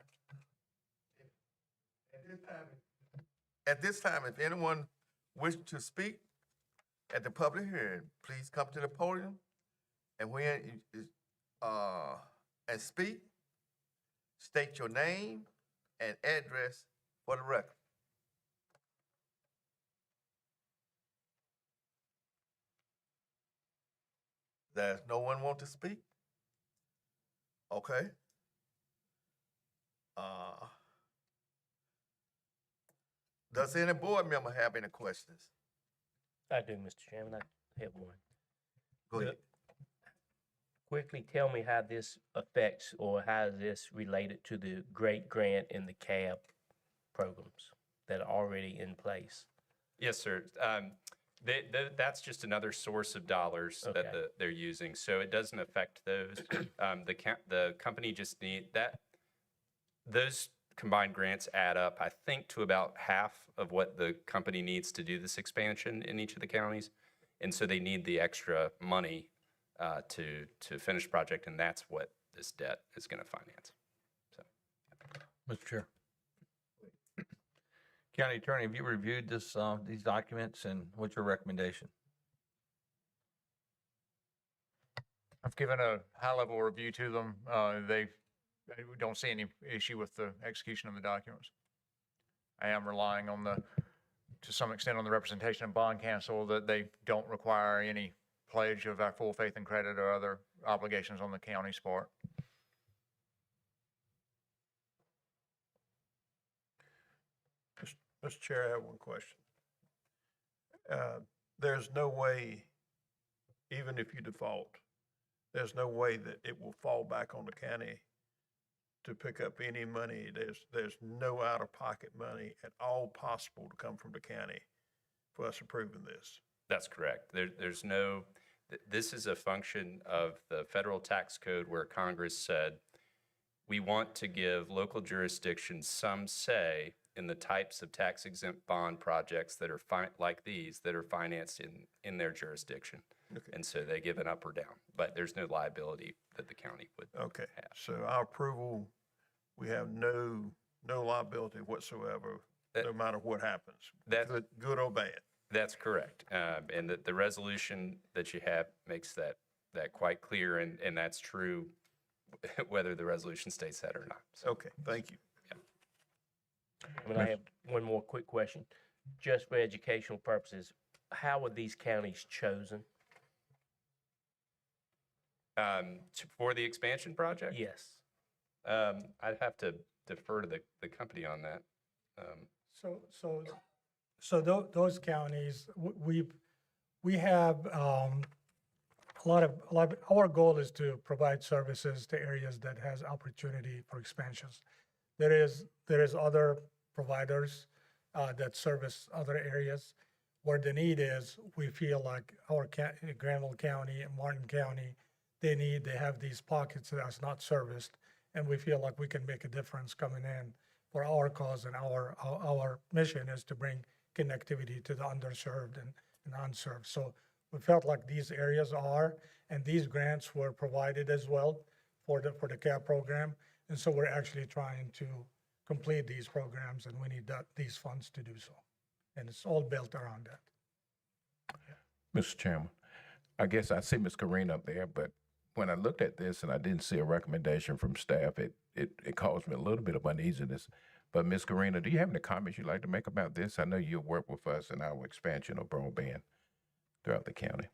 At this time, if anyone wishes to speak at the public hearing, please come to the podium and and speak. State your name and address for the record. There's no one want to speak? Okay. Does any board member have any questions? I do, Mr. Chairman. I have one. Go ahead. Quickly tell me how this affects, or how is this related to the Great Grant and the CAB programs that are already in place? Yes, sir. That's just another source of dollars that they're using, so it doesn't affect those. The company just need that. Those combined grants add up, I think, to about half of what the company needs to do this expansion in each of the counties, and so they need the extra money to finish the project, and that's what this debt is going to finance. So, Mr. Chair. County Attorney, have you reviewed these documents, and what's your recommendation? I've given a high-level review to them. They don't see any issue with the execution of the documents. I am relying on to some extent on the representation of bond counsel that they don't require any pledge of our full faith and credit or other obligations on the county's part. Mr. Chair, I have one question. There's no way, even if you default, there's no way that it will fall back on the county to pick up any money. There's no out-of-pocket money at all possible to come from the county for us approving this. that's correct. There's no. This is a function of the federal tax code, where Congress said we want to give local jurisdictions some say in the types of tax-exempt bond projects that are like these that are financed in their jurisdiction. Okay. And so they give it up or down, but there's no liability that the county would have. So our approval, we have no liability whatsoever, no matter what happens, good or bad. That's correct. And the resolution that you have makes that quite clear, and that's true whether the resolution states that or not. So, Okay, thank you. I have one more quick question. Just for educational purposes, how were these counties chosen? For the expansion project? Yes. I'd have to defer to the company on that. Those counties, we have a lot of, our goal is to provide services to areas that has opportunity for expansions. There is other providers that service other areas. Where the need is, we feel like our Granville County and Martin County, they have these pockets that's not serviced, and we feel like we can make a difference coming in for our cause, and our mission is to bring connectivity to the underserved and unserved. So we felt like these areas are, and these grants were provided as well for the CAB program, and so we're actually trying to complete these programs, and we need these funds to do so. And it's all built around that. Mr. Chairman, I guess I see Ms. Karan up there, but when I looked at this and I didn't see a recommendation from staff, it caused me a little bit of uneasiness. But Ms. Karan, do you have any comments you'd like to make about this? I know you work with us in our expansion of broadband throughout the county.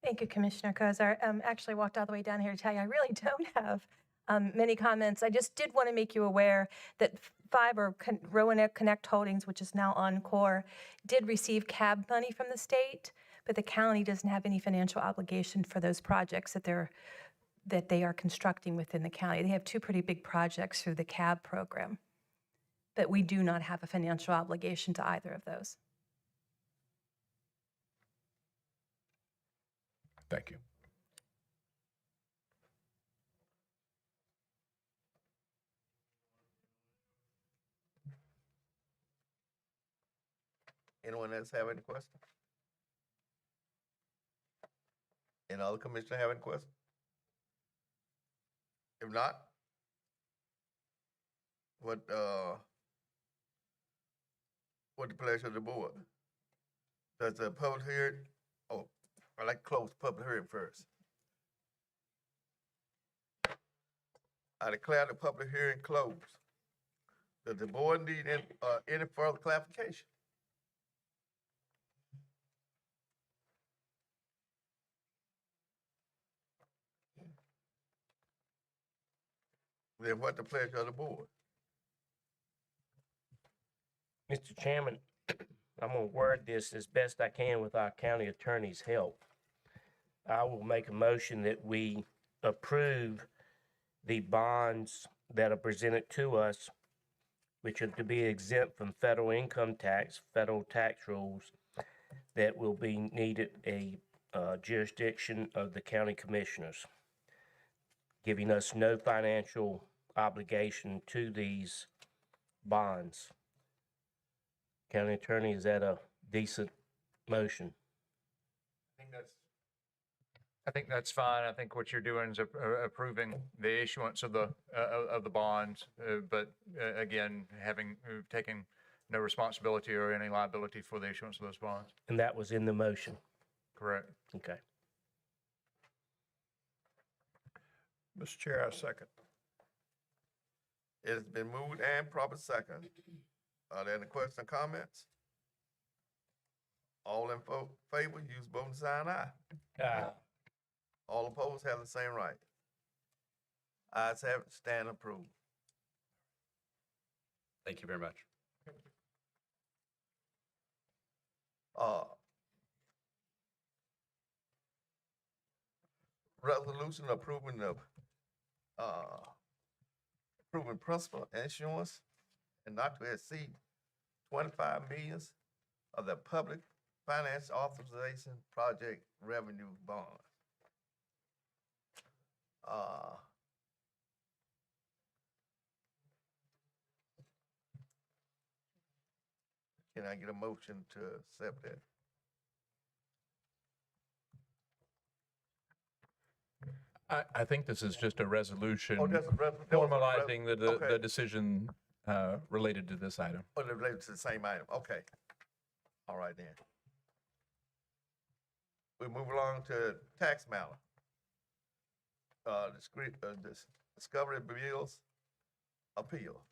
Thank you, Commissioner Cozart. Actually walked all the way down here to tell you I really don't have many comments. I just did want to make you aware that Roanoke Connect Holdings, which is now eNCore, did receive CAB money from the state, but the county doesn't have any financial obligation for those projects that they are constructing within the county. They have two pretty big projects through the CAB program, but we do not have a financial obligation to either of those. Thank you. Anyone else have any questions? Any other commissioner have any questions? If not, what the pleasure of the board? Does the public hearing, I'd like to close the public hearing first. I declare the public hearing closed. Does the board need any further clarification? Then what the pleasure of the board? Mr. Chairman, I'm going to word this as best I can with our county attorney's help. I will make a motion that we approve the bonds that are presented to us, which are to be exempt from federal income tax, federal tax rules, that will be needed a jurisdiction of the county commissioners, giving us no financial obligation to these bonds. County attorney, is that a decent motion? I think that's fine. I think what you're doing is approving the issuance of the bonds, but again, having taken no responsibility or any liability for the issuance of those bonds. And that was in the motion? Correct. Okay. Mr. Chair, I second. It has been moved and proper second. Are there any questions or comments? All in favor, use voting sign aye. Aye. All opposed have the same right. Ayes have it, stand approved. Thank you very much. Resolution approving principal issuance and not to exceed 25 million of the public finance authorization project revenue bond. Can I get a motion to accept that? I think this is just a resolution Oh, that's a formalizing the decision related to this item. Oh, they're related to the same item, okay. All right then. We move along to tax matter. Discovery bills appeal.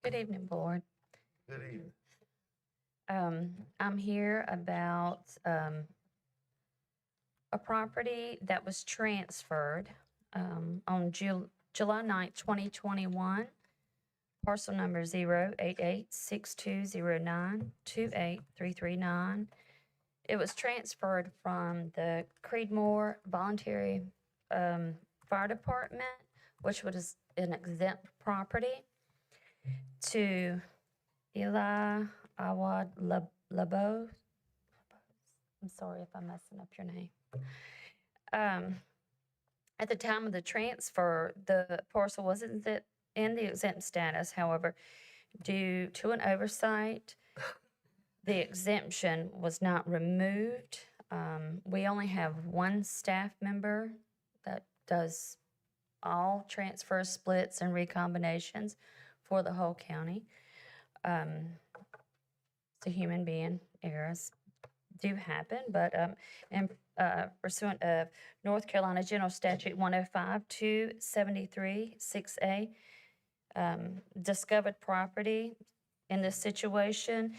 Good evening, Board. Good evening. I'm here about a property that was transferred on July 9th, 2021, parcel number 0886209283339. It was transferred from the Creedmoor Voluntary Fire Department, which was an exempt property, to Eli Awad Labo. I'm sorry if I'm messing up your name. At the time of the transfer, the parcel wasn't in the exempt status. However, due to an oversight, the exemption was not removed. We only have one staff member that does all transfers, splits, and recombinations for the whole county. It's a human being, errors do happen, but pursuant of North Carolina General Statute 105-273-6A, discovered property in this situation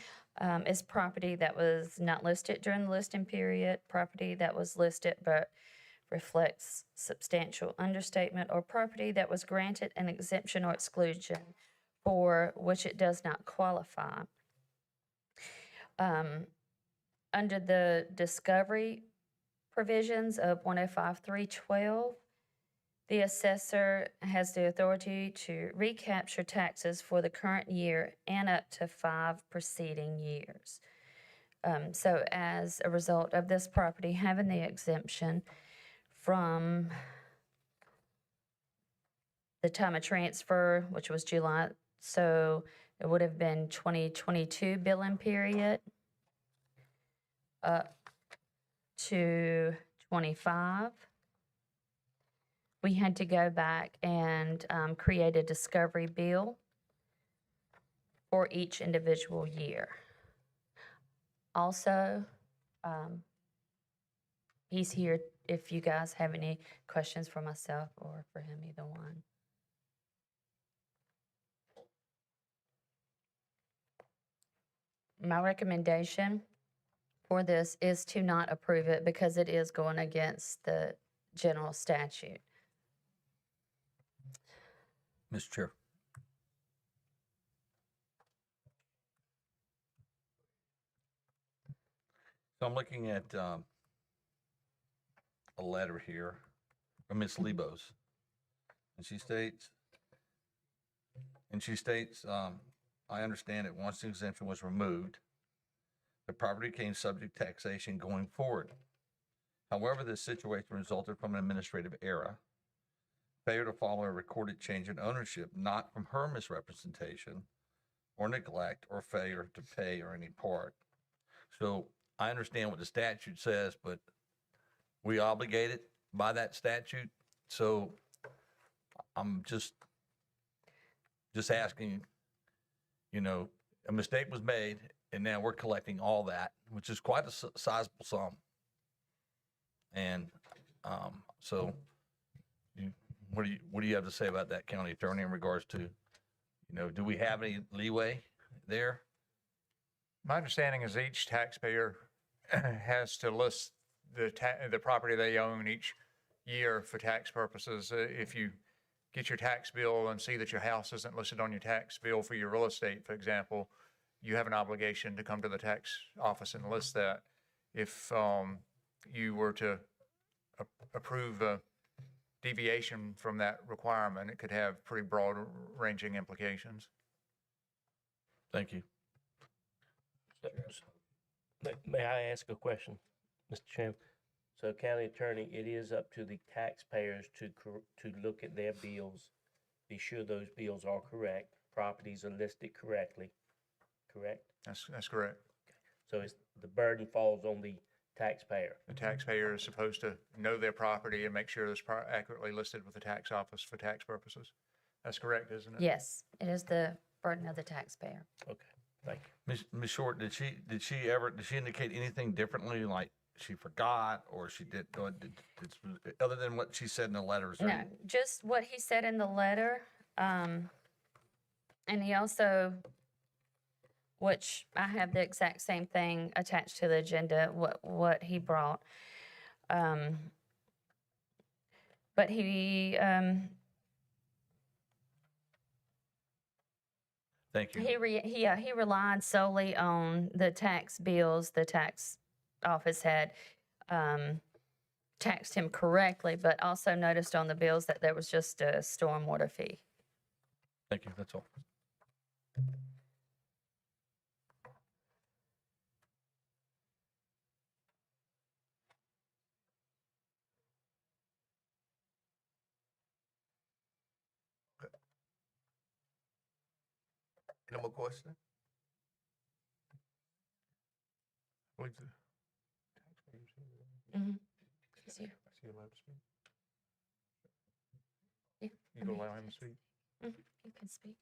is property that was not listed during the listing period, property that was listed but reflects substantial understatement, or property that was granted an exemption or exclusion for which it does not qualify. Under the discovery provisions of 105.312, the assessor has the authority to recapture taxes for the current year and up to 5 preceding years. So as a result of this property having the exemption from the time of transfer, which was July, so it would have been 2022 billing period up to 25. We had to go back and create a discovery bill for each individual year. Also, he's here if you guys have any questions for myself or for him, either one. My recommendation for this is to not approve it because it is going against the general statute. Mr. Chair. So I'm looking at a letter here from Ms. Lebos. And she states, I understand that once the exemption was removed, the property became subject to taxation going forward. However, this situation resulted from an administrative error, failure to follow a recorded change in ownership, not from her misrepresentation or neglect or failure to pay or any part. So I understand what the statute says, but we obligated by that statute. So I'm just asking, you know, a mistake was made and now we're collecting all that, which is quite a sizable sum. And so what do you have to say about that, County Attorney, in regards to, you know, do we have any leeway there? My understanding is each taxpayer has to list the property they own each year for tax purposes. If you get your tax bill and see that your house isn't listed on your tax bill for your real estate, for example, you have an obligation to come to the tax office and list that. If you were to approve a deviation from that requirement, it could have pretty broad-ranging implications. Thank you. May I ask a question, Mr. Chairman? So, County Attorney, it is up to the taxpayers to look at their bills, be sure those bills are correct, properties are listed correctly, correct? That's correct. So the burden falls on the taxpayer. The taxpayer is supposed to know their property and make sure it's accurately listed with the tax office for tax purposes. That's correct, isn't it? Yes, it is the burden of the taxpayer. Okay, thank you. Ms. Short, did she indicate anything differently, like she forgot or she did, or other than what she said in the letters? No, just what he said in the letter. And he also, which I have the exact same thing attached to the agenda, what he brought. But he, Thank you. he relied solely on the tax bills. The tax office had taxed him correctly, but also noticed on the bills that there was just a stormwater fee. Thank you, that's all. Any more questions? Mm-hmm. He's here. Is he allowed to speak? Yeah. You can allow him to speak? Mhm, you can speak.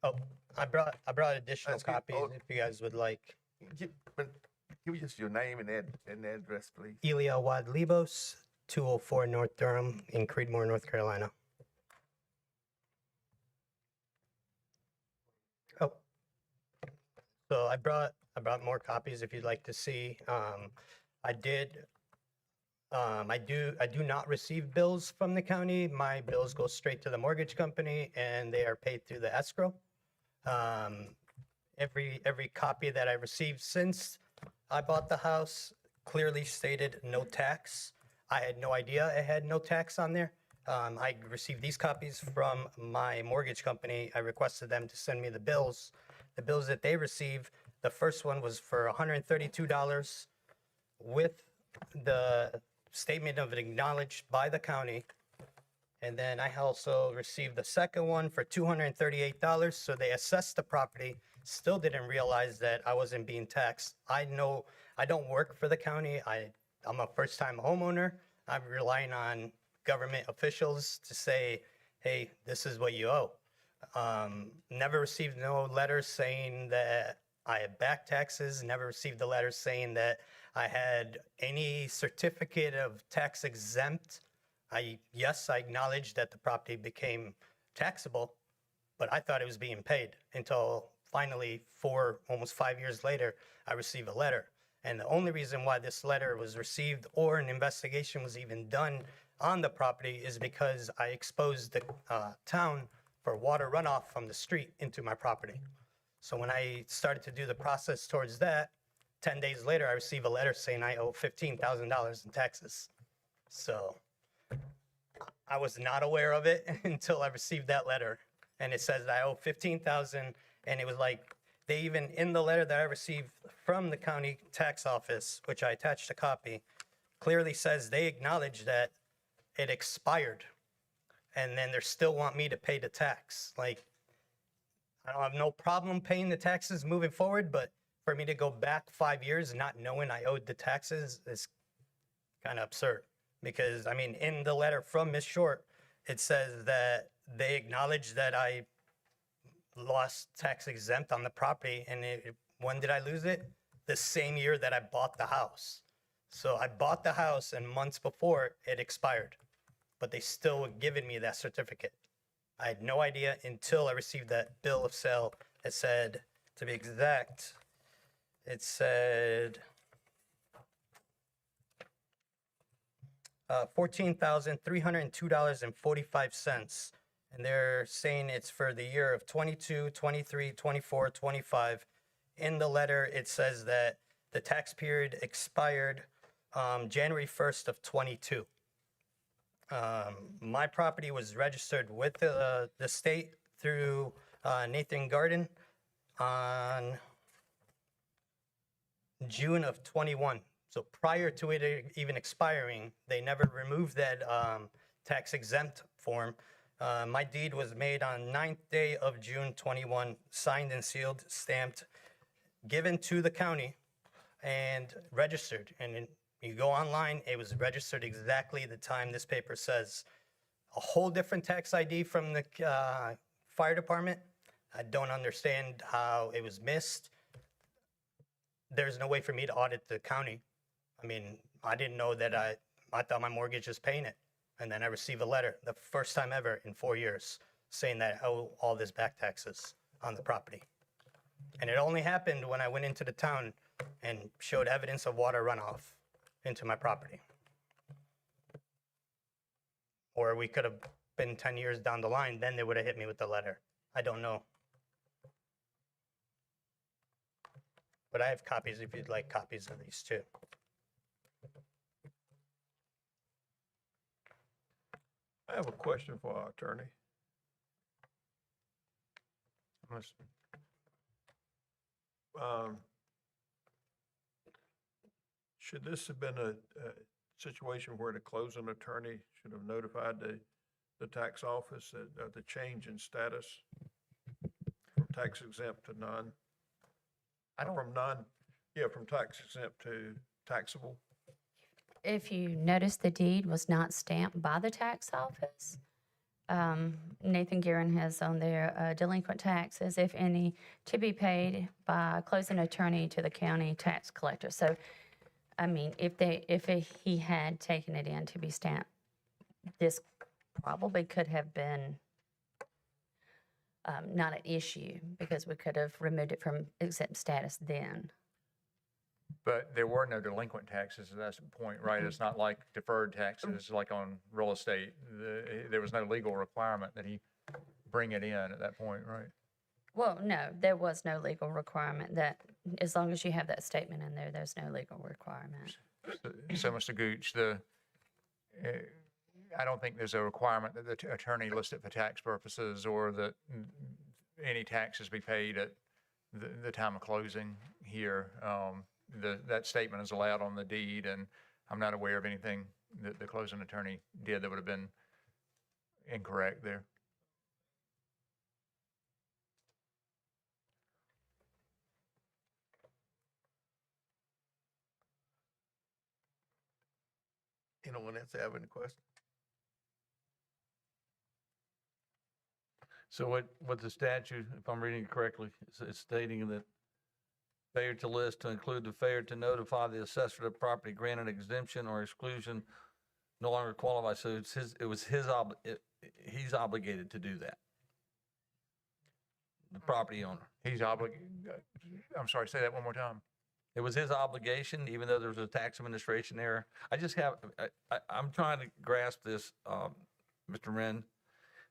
Oh, I brought additional copies if you guys would like. Give me just your name and address, please. Elia Wadlibos, 204 North Durham in Creedmoor, North Carolina. Oh, so I brought more copies if you'd like to see. I do not receive bills from the county. My bills go straight to the mortgage company and they are paid through the escrow. Every copy that I received since I bought the house clearly stated no tax. I had no idea it had no tax on there. I received these copies from my mortgage company. I requested them to send me the bills. The bills that they received, the first one was for $132 with the statement of it acknowledged by the county. And then I also received the second one for $238. So they assessed the property, still didn't realize that I wasn't being taxed. I know I don't work for the county. I'm a first-time homeowner. I'm relying on government officials to say, hey, this is what you owe. Never received no letters saying that I had back taxes, never received a letter saying that I had any certificate of tax exempt. Yes, I acknowledged that the property became taxable, but I thought it was being paid until finally almost 5 years later, I received a letter. And the only reason why this letter was received or an investigation was even done on the property is because I exposed the town for water runoff from the street into my property. So when I started to do the process towards that, 10 days later, I received a letter saying I owe $15,000 in taxes. So I was not aware of it until I received that letter. And it says I owe $15,000. And it was like, they even, in the letter that I received from the county tax office, which I attached a copy, clearly says they acknowledge that it expired. And then they still want me to pay the tax. Like, I don't have no problem paying the taxes moving forward, but for me to go back 5 years not knowing I owed the taxes is kind of absurd. Because, I mean, in the letter from Ms. Short, it says that they acknowledge that I lost tax exempt on the property. And when did I lose it? The same year that I bought the house. So I bought the house and months before it expired, but they still were giving me that certificate. I had no idea until I received that bill of sale. It said, to be exact, it said $14,302.45. And they're saying it's for the year of 22, 23, 24, 25. In the letter, it says that the tax period expired January 1st of 22. My property was registered with the state through Nathan Garden on June of 21. So prior to it even expiring, they never removed that tax exempt form. My deed was made on 9th day of June 21, signed and sealed, stamped, given to the county, and registered. And then you go online, it was registered exactly the time this paper says. A whole different tax ID from the fire department. I don't understand how it was missed. There's no way for me to audit the county. I mean, I didn't know that I thought my mortgage was paying it. And then I received a letter, the first time ever in 4 years, saying that I owe all this back taxes on the property. And it only happened when I went into the town and showed evidence of water runoff into my property. Or we could have been 10 years down the line, then they would have hit me with the letter. I don't know. But I have copies if you'd like copies of these too. I have a question for our attorney. Should this have been a situation where the closing attorney should have notified the tax office of the change in status from tax exempt to non? From tax exempt to taxable? If you notice, the deed was not stamped by the tax office. Nathan Guerin has on there delinquent taxes, if any, to be paid by a closing attorney to the county tax collector. So, I mean, if he had taken it in to be stamped, this probably could have been not an issue because we could have removed it from exempt status then. But there were no delinquent taxes, that's the point, right? It's not like deferred taxes, like on real estate. There was no legal requirement that he bring it in at that point, right? Well, no, there was no legal requirement that, as long as you have that statement in there, there's no legal requirement. So, Mr. Gooch, I don't think there's a requirement that the attorney list it for tax purposes or that any taxes be paid at the time of closing here. That statement is allowed on the deed, and I'm not aware of anything that the closing attorney did that would have been incorrect there. Anyone else have any questions? So what the statute, if I'm reading it correctly, it's stating that failure to list to include the failure to notify the assessor of property granted exemption or exclusion no longer qualifies. So he's obligated to do that. The property owner. He's obligated. I'm sorry, say that one more time. It was his obligation, even though there was a tax administration error. I'm trying to grasp this, Mr. Wren,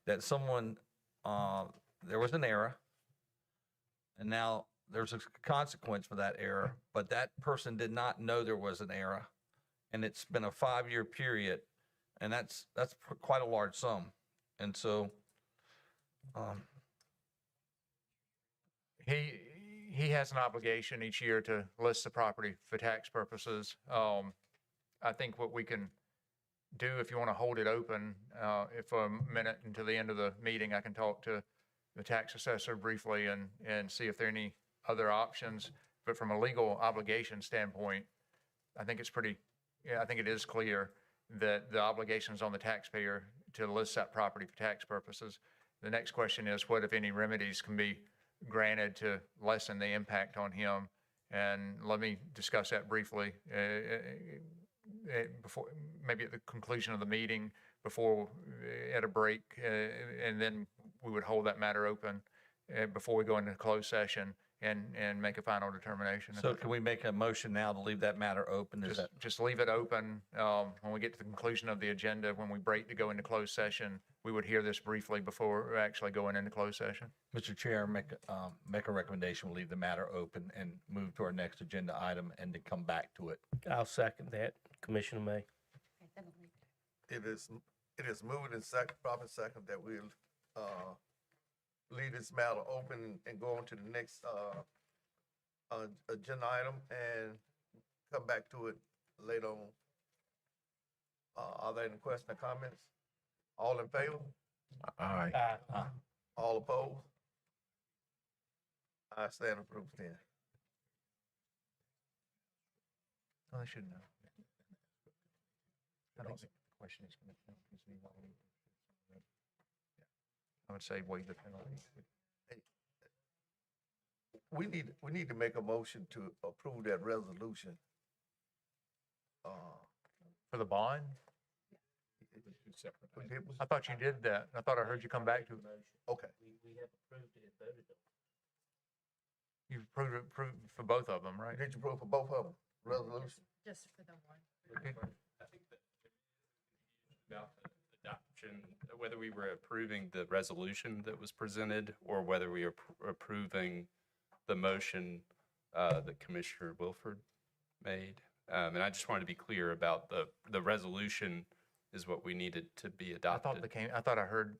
that someone, there was an error, and now there's a consequence for that error, but that person did not know there was an error, and it's been a 5-year period, and that's quite a large sum. And so, he has an obligation each year to list the property for tax purposes. I think what we can do, if you want to hold it open, if for a minute until the end of the meeting, I can talk to the tax assessor briefly and see if there are any other options. But from a legal obligation standpoint, I think I think it is clear that the obligation is on the taxpayer to list that property for tax purposes. The next question is, what if any remedies can be granted to lessen the impact on him? And let me discuss that briefly before, maybe at the conclusion of the meeting, at a break, and then we would hold that matter open before we go into closed session and make a final determination. so can we make a motion now to leave that matter open? Just leave it open. When we get to the conclusion of the agenda, when we break to go into closed session, we would hear this briefly before actually going into closed session. Mr. Chair, make a recommendation, we'll leave the matter open and move to our next agenda item and then come back to it. I'll second that, Commissioner May. It is moved and proper second that we'll leave this matter open and go on to the next agenda item and come back to it later on. Are there any questions or comments? All in favor? Aye. All opposed? I stand approved then. Well, they should know. I don't think the question is going to. I would say waive the penalty. We need to make a motion to approve that resolution. For the bond? I thought you did that. I thought I heard you come back to it. Okay. We have approved it and voted on it. You've approved for both of them, right? Did you approve for both of them? Resolution? Just for the one. I think that about the adoption, whether we were approving the resolution that was presented or whether we are approving the motion that Commissioner Williford made. And I just wanted to be clear about the resolution is what we needed to be adopted. I thought I heard.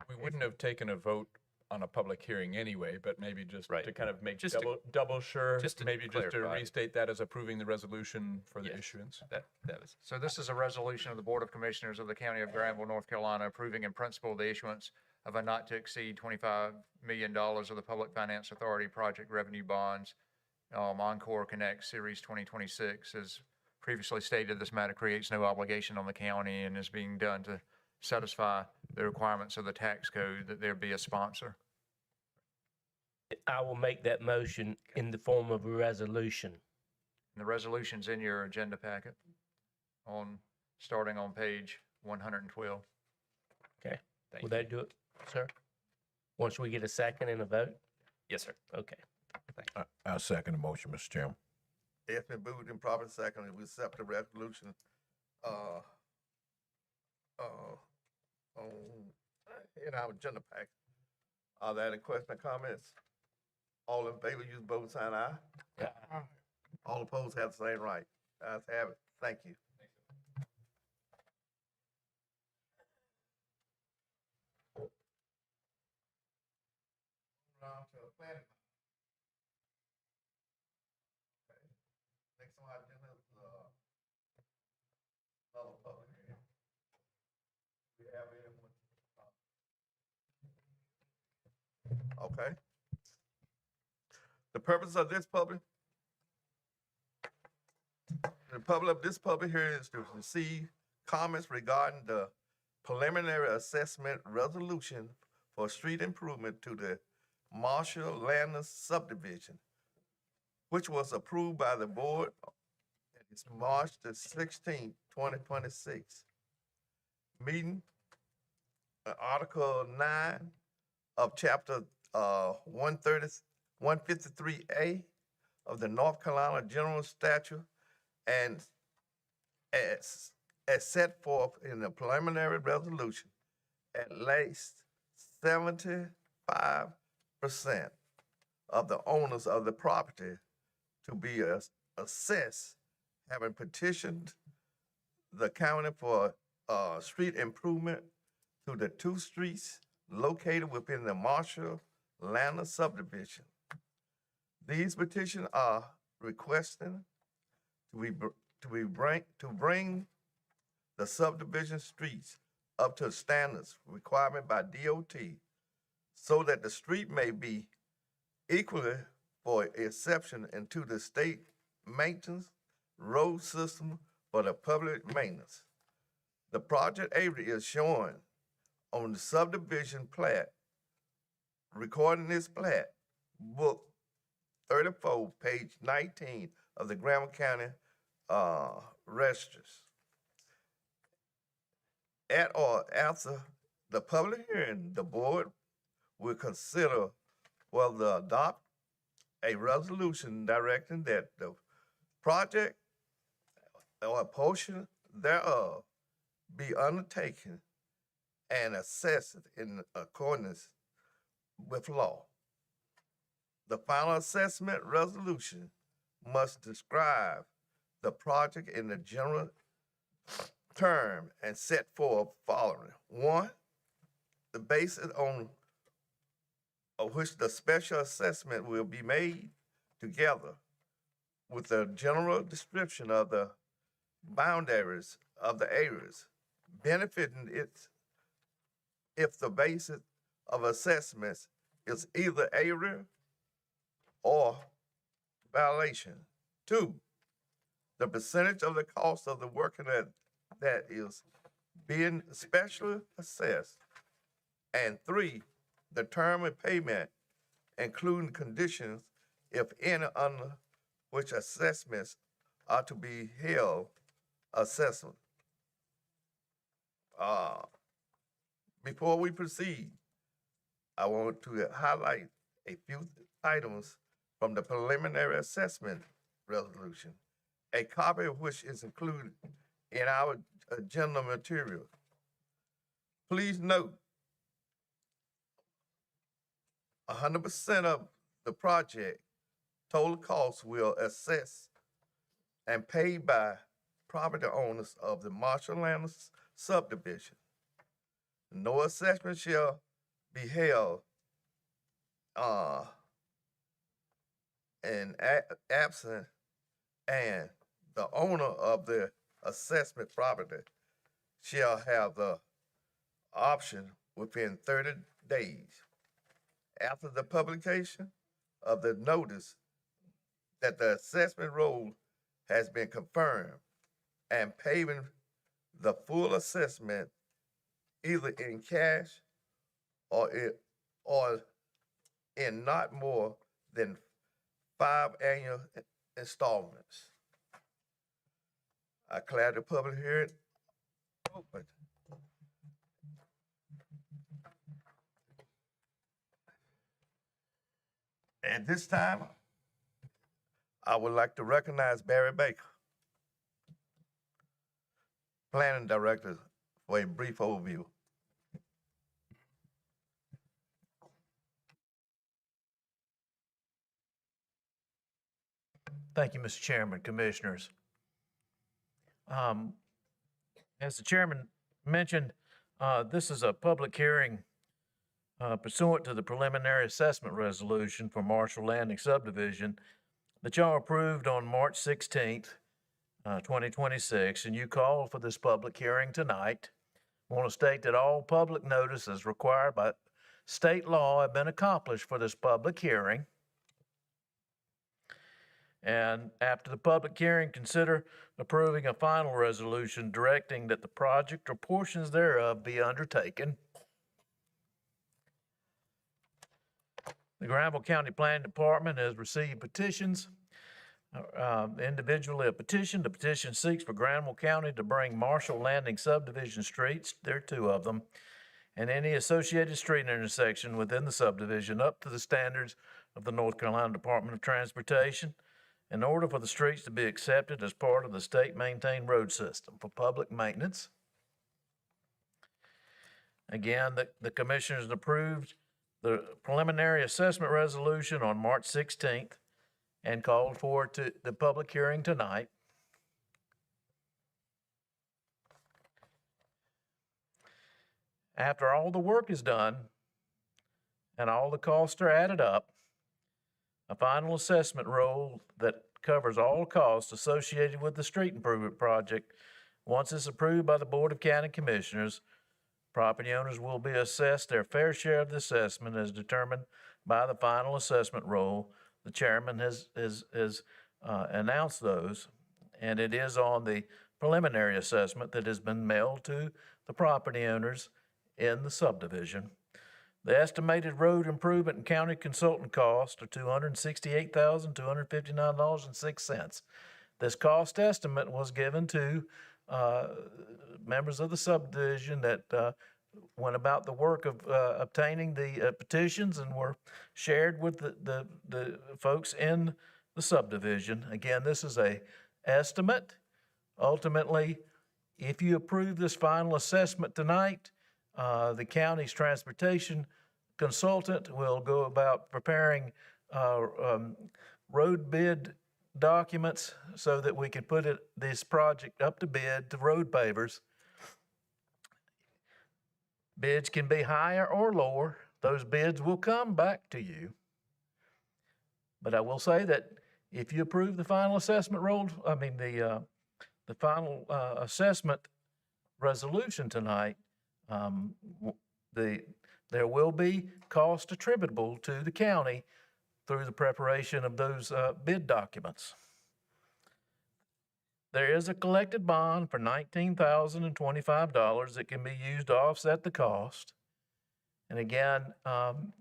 We wouldn't have taken a vote on a public hearing anyway, but maybe just Right. to kind of make Just to- double sure, just to maybe just to clarify. restate that as approving the resolution for the Yes. issuance. That was. So this is a resolution of the Board of Commissioners of the County of Granville, North Carolina, approving in principle the issuance of a not to exceed $25 million of the Public Finance Authority project revenue bonds, eNCore Connect Series 2026. As previously stated, this matter creates no obligation on the county and is being done to satisfy the requirements of the tax code that there be a sponsor. I will make that motion in the form of a resolution. And the resolution's in your agenda packet starting on page 112. Okay. Thank Will that do it, sir? Once we get a second and a vote? Yes, sir. Okay. I'll second the motion, Mr. Chairman. It's been moved and properly seconded. We accept the resolution, in our agenda pack. Are there any questions or comments? All in favor, use voting sign aye. All opposed have the same right. Ayes have it. Thank you. Round to planning. Okay. Next on our agenda is, another public hearing. We have anyone? Okay. The purpose of this public hearing is to receive comments regarding the preliminary assessment resolution for street improvement to the Marshall Landers subdivision, which was approved by the board at its March the 16th, 2026 meeting. Article 9 of chapter 153A of the North Carolina General Statute, and as set forth in the preliminary resolution, at least 75% of the owners of the property to be assessed having petitioned the county for street improvement to the two streets located within the Marshall Landers subdivision. These petitions are requesting to bring the subdivision streets up to standards requirement by DOT, so that the street may be equally for exception into the state maintenance road system for the public maintenance. The project area is shown on the subdivision plat, recording this plat, book 34, page 19 of the Granville County registers. At or after the public hearing, the board will consider whether to adopt a resolution directing that the project or a portion thereof be undertaken and assessed in accordance with law. The final assessment resolution must describe the project in the general term and set forth following. One, the basis on which the special assessment will be made, together with the general description of the boundaries of the areas benefiting its if the basis of assessments is either area or violation. 2, the percentage of the cost of the working that is being specially assessed. And 3, the term of payment, including conditions, if any, under which assessments are to be held assessable. Before we proceed, I want to highlight a few items from the preliminary assessment resolution, a copy of which is included in our agenda material. Please note, 100% of the project total costs will assess and paid by property owners of the Marshall Land subdivision. No assessment shall be held in absent, and the owner of the assessment property shall have the option within 30 days after the publication of the notice that the assessment roll has been confirmed and paying the full assessment either in cash or in not more than 5 annual installments. I declare the public hearing open. At this time, I would like to recognize Barry Baker, Planning Director, for a brief overview. Thank you, Mr. Chairman, Commissioners. As the Chairman mentioned, this is a public hearing pursuant to the preliminary assessment resolution for Marshall Landing subdivision that y'all approved on March 16th, 2026, and you called for this public hearing tonight. I want to state that all public notices required by state law have been accomplished for this public hearing. And after the public hearing, consider approving a final resolution directing that the project or portions thereof be undertaken. The Granville County Planning Department has received petitions, individually a petition. The petition seeks for Granville County to bring Marshall Landing subdivision streets, there are 2 of them, and any associated street intersection within the subdivision up to the standards of the North Carolina Department of Transportation in order for the streets to be accepted as part of the state-maintained road system for public maintenance. Again, the Commissioners approved the preliminary assessment resolution on March 16th and called for the public hearing tonight. After all the work is done and all the costs are added up, a final assessment roll that covers all costs associated with the street improvement project, once it's approved by the Board of County Commissioners, property owners will be assessed their fair share of the assessment as determined by the final assessment roll. The chairman has announced those, and it is on the preliminary assessment that has been mailed to the property owners in the subdivision. The estimated road improvement and county consultant cost are $268,259.06. This cost estimate was given to members of the subdivision that went about the work of obtaining the petitions and were shared with the folks in the subdivision. Again, this is a estimate. Ultimately, if you approve this final assessment tonight, the county's transportation consultant will go about preparing road bid documents so that we can put this project up to bid to road pavers. Bids can be higher or lower. Those bids will come back to you. But I will say that if you approve the final assessment roll, the final assessment resolution tonight, there will be cost attributable to the county through the preparation of those bid documents. There is a collected bond for $19,025 that can be used to offset the cost. And again,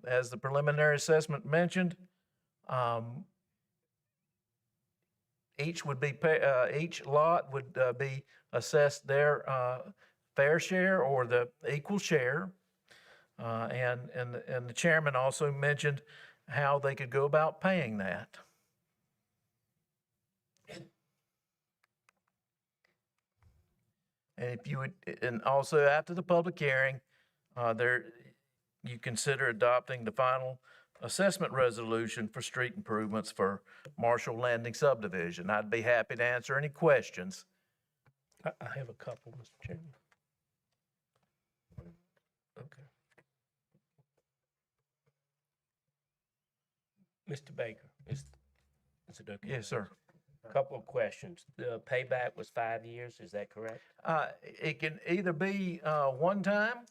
as the preliminary assessment mentioned, each lot would be assessed their fair share or the equal share. And the chairman also mentioned how they could go about paying that. And if you would, and also after the public hearing, you consider adopting the final assessment resolution for street improvements for Marshall Landing subdivision. I'd be happy to answer any questions. I have a couple, Mr. Chairman. Okay. Mr. Baker, is it okay? Yes, sir. Couple of questions. The payback was 5 years, is that correct? It can either be one time,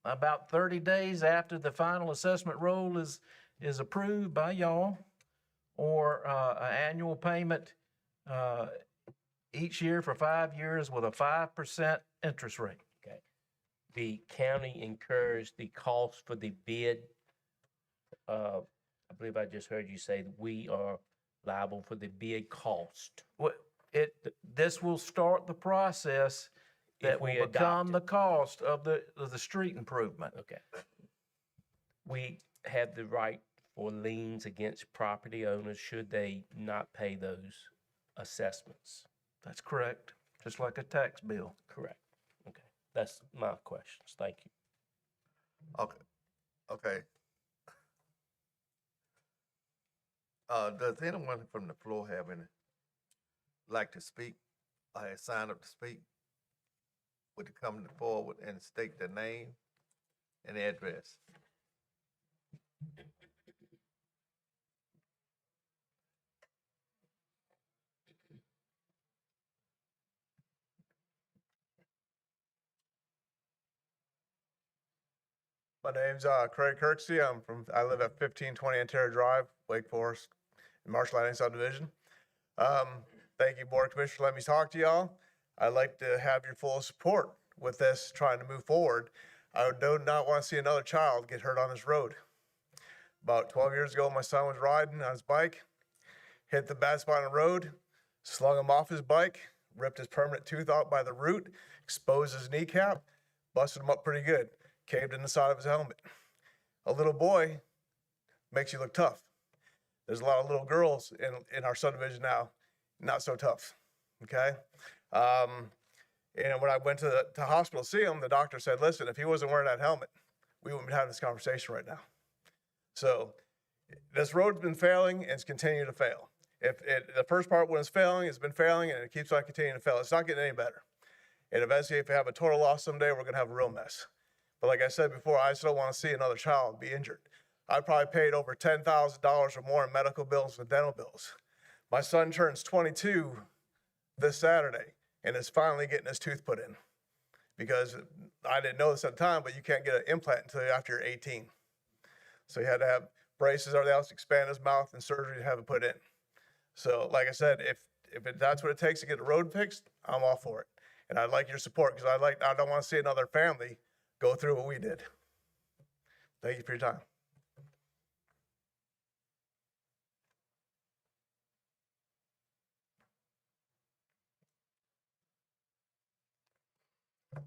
about 30 days after the final assessment roll is approved by y'all, or an annual payment each year for 5 years with a 5% interest rate. Okay. The county incurs the cost for the bid. I believe I just heard you say that we are liable for the bid cost. This will start the process that If we will adopt become it. the cost of the street improvement. Okay. We have the right for liens against property owners should they not pay those assessments. That's correct, just like a tax bill. Correct. Okay. That's my questions. Thank you. Okay. Okay. Does anyone from the floor have any, like to speak, sign up to speak? Would you come forward and state their name and address? My name's Craig Kirksey. I live at 1520 Ontario Drive, Wake Forest, in Marshall Landing Subdivision. Thank you, Board of Commissioners, for letting me talk to y'all. I'd like to have your full support with this, trying to move forward. I do not want to see another child get hurt on this road. About 12 years ago, my son was riding on his bike, hit the bad spot on the road, slung him off his bike, ripped his permanent tooth out by the root, exposed his kneecap, busted him up pretty good, caved in the side of his helmet. A little boy makes you look tough. There's a lot of little girls in our subdivision now, not so tough, okay? And when I went to the hospital to see him, the doctor said, listen, if he wasn't wearing that helmet, we wouldn't be having this conversation right now. So this road's been failing and it's continuing to fail. The first part when it's failing, it's been failing and it keeps on continuing to fail. It's not getting any better. And eventually, if we have a total loss someday, we're gonna have a real mess. But like I said before, I still want to see another child be injured. I probably paid over $10,000 or more in medical bills and dental bills. My son turns 22 this Saturday and is finally getting his tooth put in. Because I didn't know this at the time, but you can't get an implant until after you're 18. So he had to have braces or else expand his mouth and surgery to have it put in. So like I said, if that's what it takes to get the road fixed, I'm all for it. And I'd like your support because I don't want to see another family go through what we did. Thank you for your time.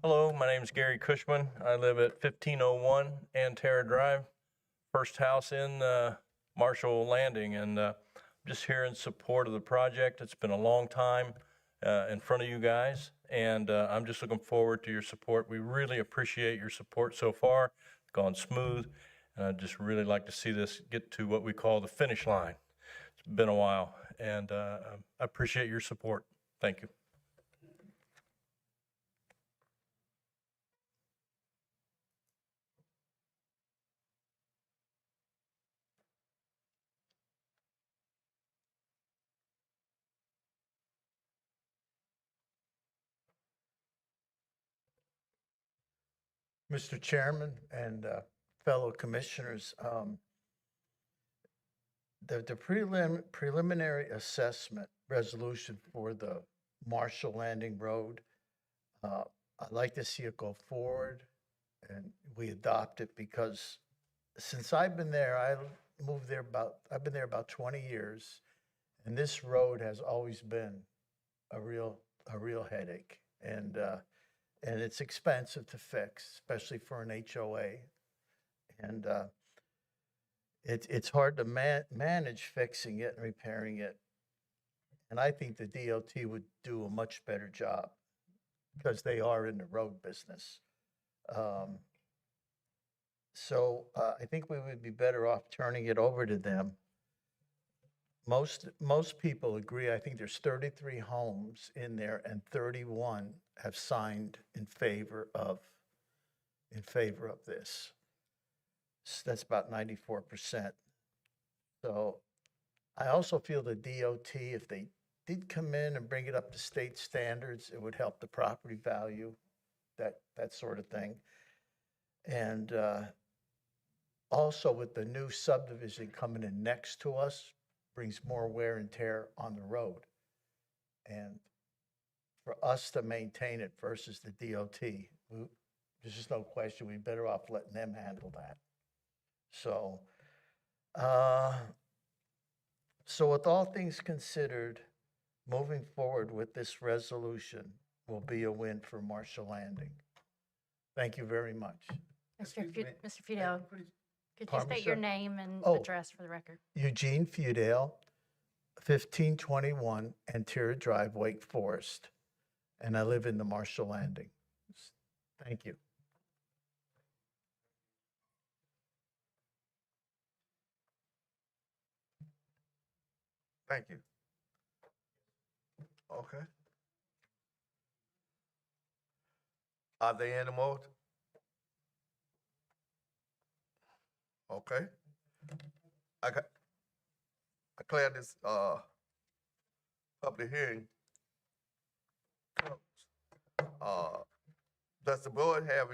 Hello, my name is Gary Cushman. I live at 1501 Antera Drive, first house in Marshall Landing, and I'm just here in support of the project. It's been a long time in front of you guys, and I'm just looking forward to your support. We really appreciate your support so far. It's gone smooth, and I'd just really like to see this get to what we call the finish line. It's been a while, and I appreciate your support. Thank you. Mr. Chairman and fellow commissioners, the preliminary assessment resolution for the Marshall Landing Road, I'd like to see it go forward and we adopt it because since I've been there, I've been there about 20 years, and this road has always been a real headache. And it's expensive to fix, especially for an HOA. And it's hard to manage fixing it and repairing it. And I think the DOT would do a much better job because they are in the road business. So I think we would be better off turning it over to them. Most people agree. I think there's 33 homes in there, and 31 have signed in favor of this. So that's about 94%. So I also feel the DOT, if they did come in and bring it up to state standards, it would help the property value, that sort of thing. And also with the new subdivision coming in next to us, brings more wear and tear on the road. And for us to maintain it versus the DOT, there's just no question we'd better off letting them handle that. So, so with all things considered, moving forward with this resolution will be a win for Marshall Landing. Thank you very much. Mr. Fudale, could you Pardon me, state your sir? name and Oh. address for the record? Eugene Fudale, 1521 Antira Drive, Wake Forest, and I live in the Marshall Landing. Thank you. Thank you. Okay. Are there any more? Okay. I declare this public hearing closed. Does the board have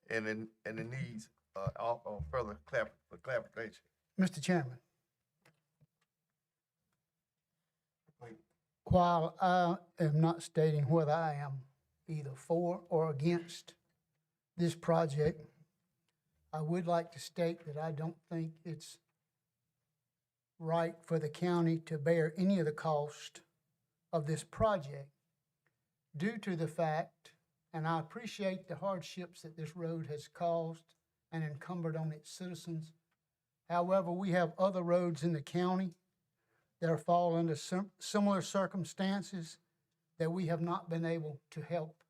any needs or further clarification? Mr. Chairman, while I am not stating whether I am either for or against this project, I would like to state that I don't think it's right for the county to bear any of the cost of this project due to the fact, and I appreciate the hardships that this road has caused and encumbered on its citizens. However, we have other roads in the county that are fall under similar circumstances that we have not been able to help.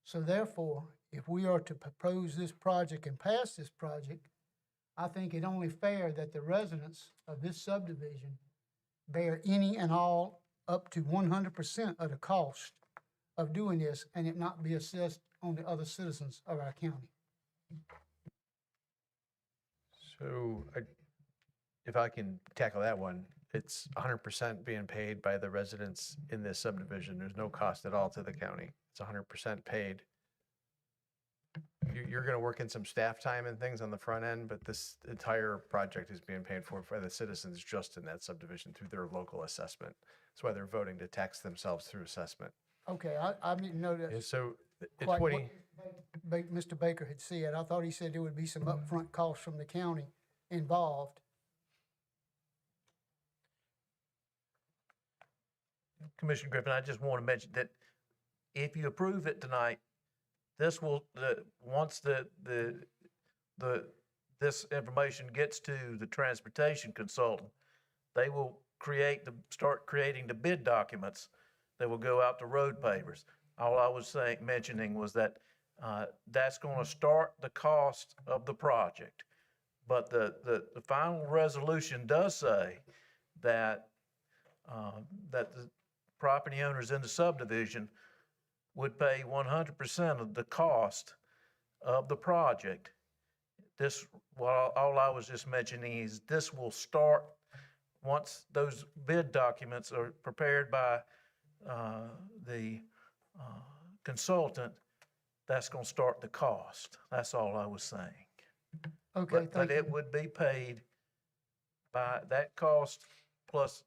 So therefore, if we are to propose this project and pass this project, I think it only fair that the residents of this subdivision bear any and all up to 100% of the cost of doing this and it not be assessed on the other citizens of our county. So if I can tackle that one, it's 100% being paid by the residents in this subdivision. There's no cost at all to the county. It's 100% paid. You're going to work in some staff time and things on the front end, but this entire project is being paid for by the citizens just in that subdivision through their local assessment. That's why they're voting to tax themselves through assessment. Okay, I didn't know that. And so it's Quite what what Mr. Baker had said. I thought he said there would be some upfront costs from the county involved. Commissioner Griffin, I just want to mention that if you approve it tonight, this will, once this information gets to the transportation consultant, they will start creating the bid documents that will go out to road pavers. All I was mentioning was that that's going to start the cost of the project. But the final resolution does say that that the property owners in the subdivision would pay 100% of the cost of the project. All I was just mentioning is this will start once those bid documents are prepared by the consultant. that's gonna start the cost. That's all I was saying. Okay, But thank it you. would be paid by that cost plus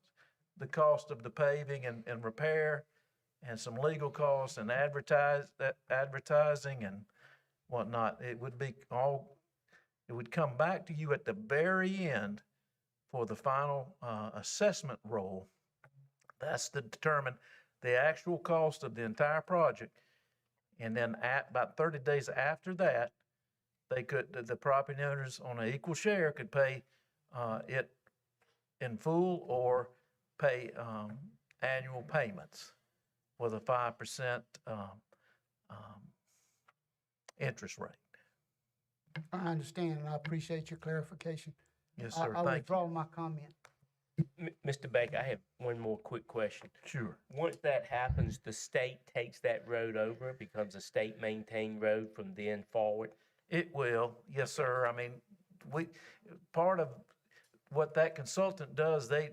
the cost of the paving and repair and some legal costs and advertising and whatnot. It would be all, it would come back to you at the very end for the final assessment roll. That's to determine the actual cost of the entire project. And then about 30 days after that, the property owners on an equal share could pay it in full or pay annual payments with a 5% interest rate. I understand, and I appreciate your clarification. Yes, sir. I Thank you. withdraw my comment. Mr. Baker, I have one more quick question. Sure. Once that happens, the state takes that road over, it becomes a state-maintained road from then forward? It will, yes, sir. I mean, part of what that consultant does, they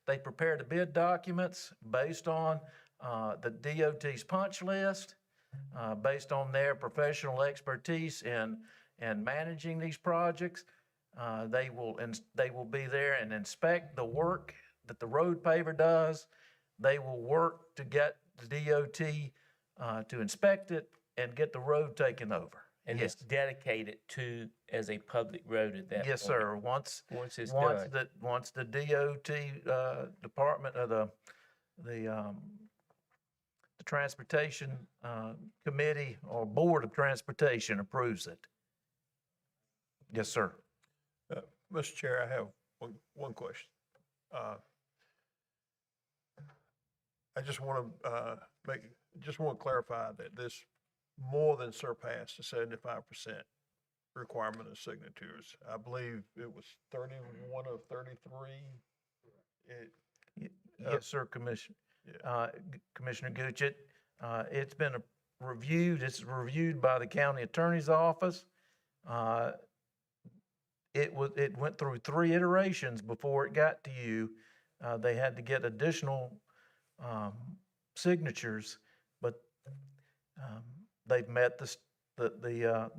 prepare the bid documents based on the DOT's punch list, based on their professional expertise in managing these projects. They will be there and inspect the work that the road paver does. They will work to get the DOT to inspect it and get the road taken over. And Yes. it's dedicated to as a public road at that point? Yes, sir. Once it's done. Once the DOT Department of the Transportation Committee or Board of Transportation approves it. Yes, sir. Mr. Chair, I have one question. I just want to clarify that this more than surpassed the 75% requirement of signatures. I believe it was 31 of 33. Yes, sir, Commissioner. Commissioner Gooch, it's been reviewed. It's reviewed by the county attorney's office. It went through 3 iterations before it got to you. They had to get additional signatures, but they've met the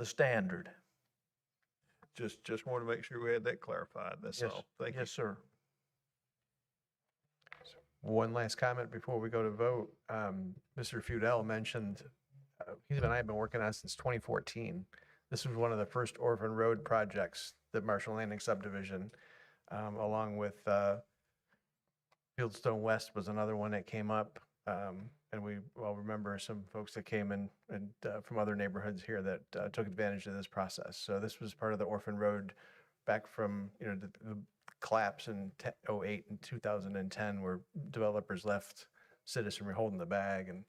standard. Just want to make sure we had that clarified. That's all. Thank you. Yes, sir. One last comment before we go to vote. Mr. Feudel mentioned, he and I have been working on it since 2014. This was one of the first orphan road projects that Marshall Landing Subdivision, along with Fieldstone West was another one that came up. And we all remember some folks that came in and from other neighborhoods here that took advantage of this process. So this was part of the orphan road back from, the collapse in 2008 and 2010 where developers left Citizenry holding the bag, and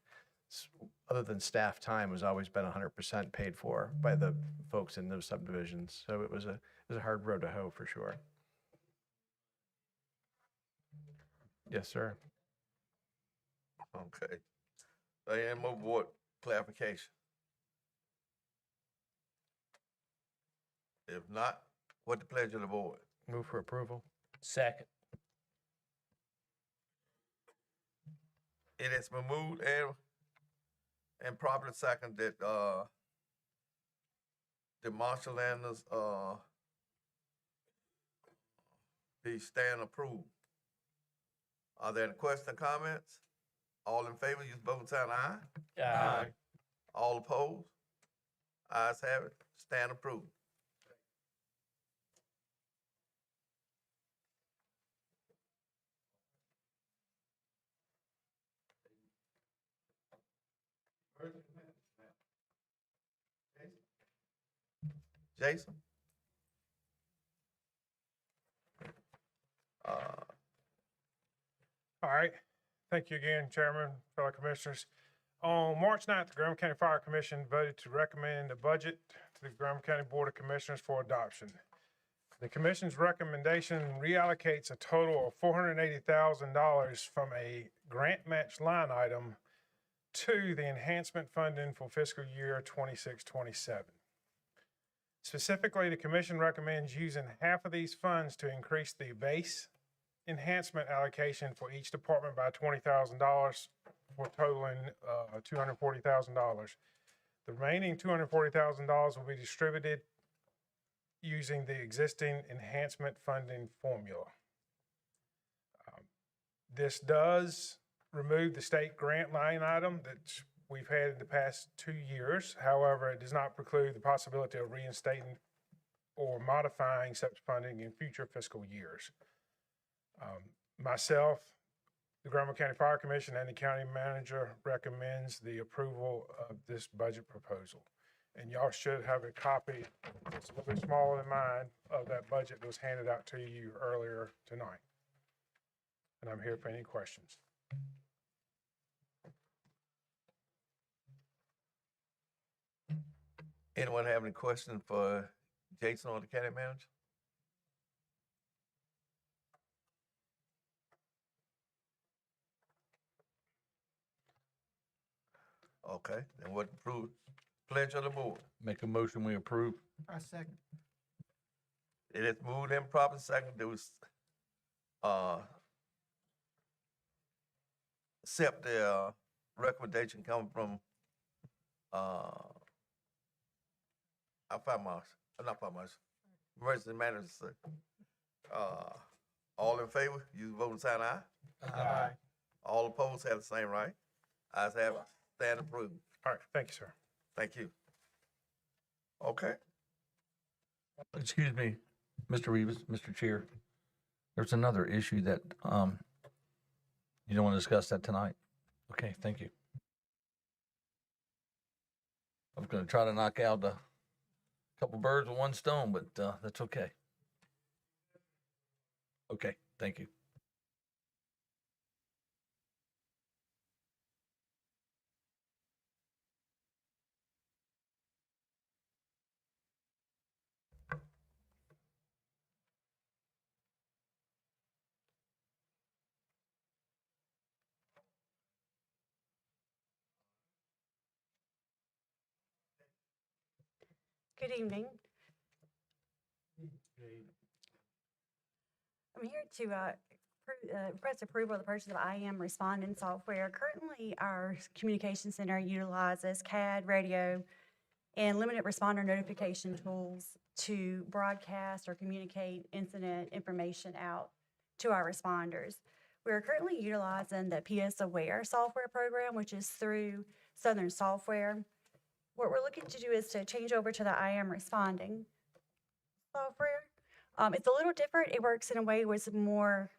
other than staff time has always been 100% paid for by the folks in those subdivisions. So it was a hard road to hoe for sure. Yes, sir. Okay. Diane, move board clarification. If not, what the pleasure of the board? Move for approval. Second. It has been moved and properly second that the marshal landers be stand approved. Are there any questions or comments? All in favor, use voting sign aye. Aye. All opposed? Ayes have it, stand approved. Jason? All right. Thank you again, Chairman, fellow commissioners. On March 9th, the Graham County Fire Commission voted to recommend a budget to the Graham County Board of Commissioners for adoption. The commission's recommendation reallocates a total of $480,000 from a grant match line item to the enhancement funding for fiscal year 26-27. Specifically, the commission recommends using half of these funds to increase the base enhancement allocation for each department by $20,000 for totaling $240,000. The remaining $240,000 will be distributed using the existing enhancement funding formula. This does remove the state grant line item that we've had in the past 2 years. However, it does not preclude the possibility of reinstating or modifying such funding in future fiscal years. Myself, the Granville County Fire Commission, and the county manager recommends the approval of this budget proposal. And y'all should have a copy, it's a little bit smaller than mine, of that budget that was handed out to you earlier tonight. And I'm here for any questions. Anyone have any questions for Jason or the county manager? Okay, then what approve? Pledge of the board. Make a motion, we approve. I second. It is moved and proper second. There was, accept the recommendation coming from, our fire marshal, not fire marshal, emergency manager, sir. All in favor, use vote and sign aye. Aye. All opposed have the same right. Ayes have it, stand approved. All right, thank you, sir. Thank you. Okay. Excuse me, Mr. Rivas, Mr. Chair. There's another issue that, you don't want to discuss that tonight? Okay, thank you. I was gonna try to knock out a couple birds with one stone, but, that's okay. Okay, thank you. Good evening. I'm here to request approval of the purchase of IM Respondent software. Currently, our communication center utilizes CAD, radio, and limited responder notification tools to broadcast or communicate incident information out to our responders. We are currently utilizing the PS Aware software program, which is through Southern Software. What we're looking to do is to change over to the IM Responding software. It's a little different. It works in a way where it's more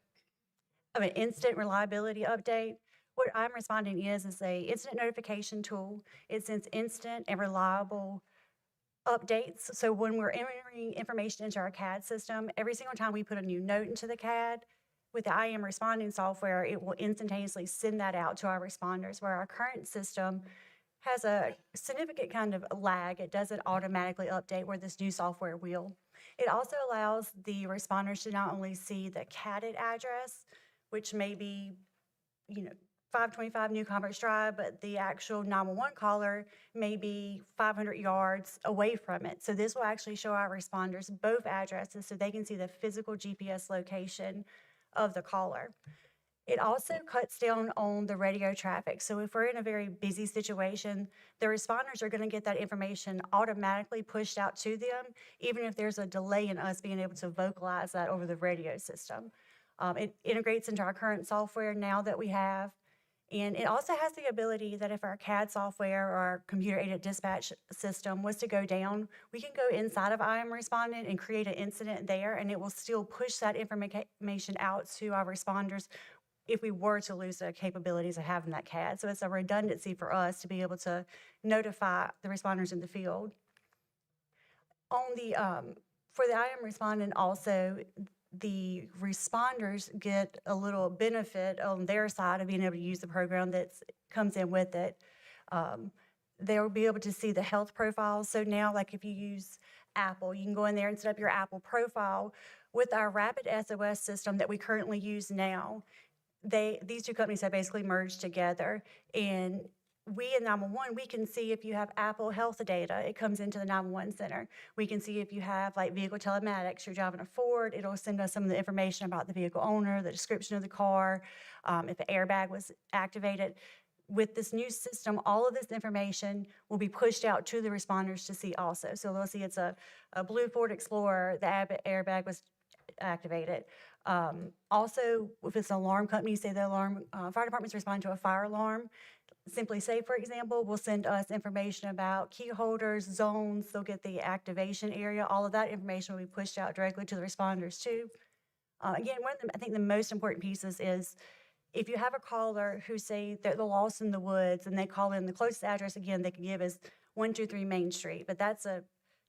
of an instant reliability update. What IM Responding is a incident notification tool. It sends instant and reliable updates. So when we're entering information into our CAD system, every single time we put a new note into the CAD, with the IM Responding software, it will instantaneously send that out to our responders, where our current system has a significant kind of lag. It doesn't automatically update where this new software will. It also allows the responders to not only see the CADed address, which may be, 525 New Conference Drive, but the actual 911 caller may be 500 yards away from it. So this will actually show our responders both addresses so they can see the physical GPS location of the caller. It also cuts down on the radio traffic. So if we're in a very busy situation, the responders are going to get that information automatically pushed out to them, even if there's a delay in us being able to vocalize that over the radio system. It integrates into our current software now that we have. And it also has the ability that if our CAD software or our computer-aided dispatch system was to go down, we can go inside of IM Respondent and create an incident there, and it will still push that information out to our responders if we were to lose the capabilities of having that CAD. So it's a redundancy for us to be able to notify the responders in the field. On the, for the IM Respondent also, the responders get a little benefit on their side of being able to use the program that comes in with it. They'll be able to see the health profiles. So now, like if you use Apple, you can go in there and set up your Apple profile. With our rapid SOS system that we currently use now, these two companies have basically merged together, and we in 911, we can see if you have Apple Health data, it comes into the 911 center. We can see if you have like vehicle telematics, you're driving a Ford, it'll send us some of the information about the vehicle owner, the description of the car, if the airbag was activated. with this new system, all of this information will be pushed out to the responders to see also. So they'll see it's a blue Ford Explorer, the airbag was activated. Also, if it's an alarm company, say the alarm, fire department's responding to a fire alarm, Simply Say, for example, will send us information about key holders, zones, they'll get the activation area, all of that information will be pushed out directly to the responders too. Again, one of the, I think the most important pieces is if you have a caller who say they're lost in the woods and they call in, the closest address again they can give is 123 Main Street, but that's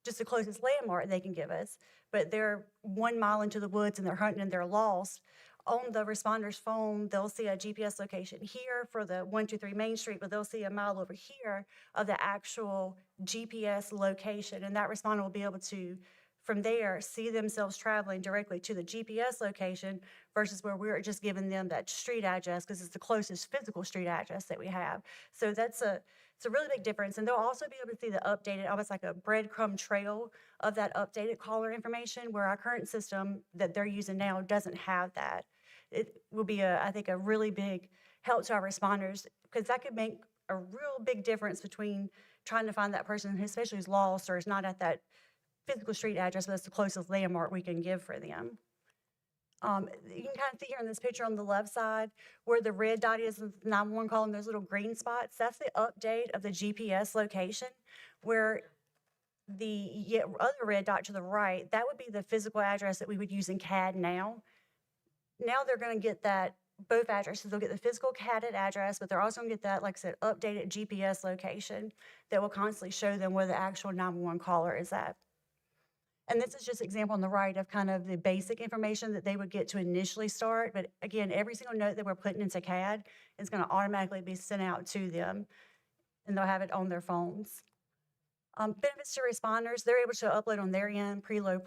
just the closest landmark they can give us. But they're 1 mile into the woods and they're hunting and they're lost. On the responder's phone, they'll see a GPS location here for the 123 Main Street, but they'll see a mile over here of the actual GPS location. And that responder will be able to, from there, see themselves traveling directly to the GPS location versus where we're just giving them that street address because it's the closest physical street address that we have. So it's a really big difference. And they'll also be able to see the updated, almost like a breadcrumb trail of that updated caller information, where our current system that they're using now doesn't have that. It will be, I think, a really big help to our responders because that could make a real big difference between trying to find that person, especially who's lost or is not at that physical street address, but that's the closest landmark we can give for them. You can kind of see here in this picture on the left side where the red dot is the 911 call and those little green spots. That's the update of the GPS location, where the other red dot to the right, that would be the physical address that we would use in CAD now. Now they're going to get that, both addresses. They'll get the physical CAD address, but they're also going to get that, like I said, updated GPS location that will constantly show them where the actual 911 caller is at. And this is just an example on the right of kind of the basic information that they would get to initially start. But again, every single note that we're putting into CAD is going to automatically be sent out to them, and they'll have it on their phones. Benefits to responders, they're able to upload on their end pre-planned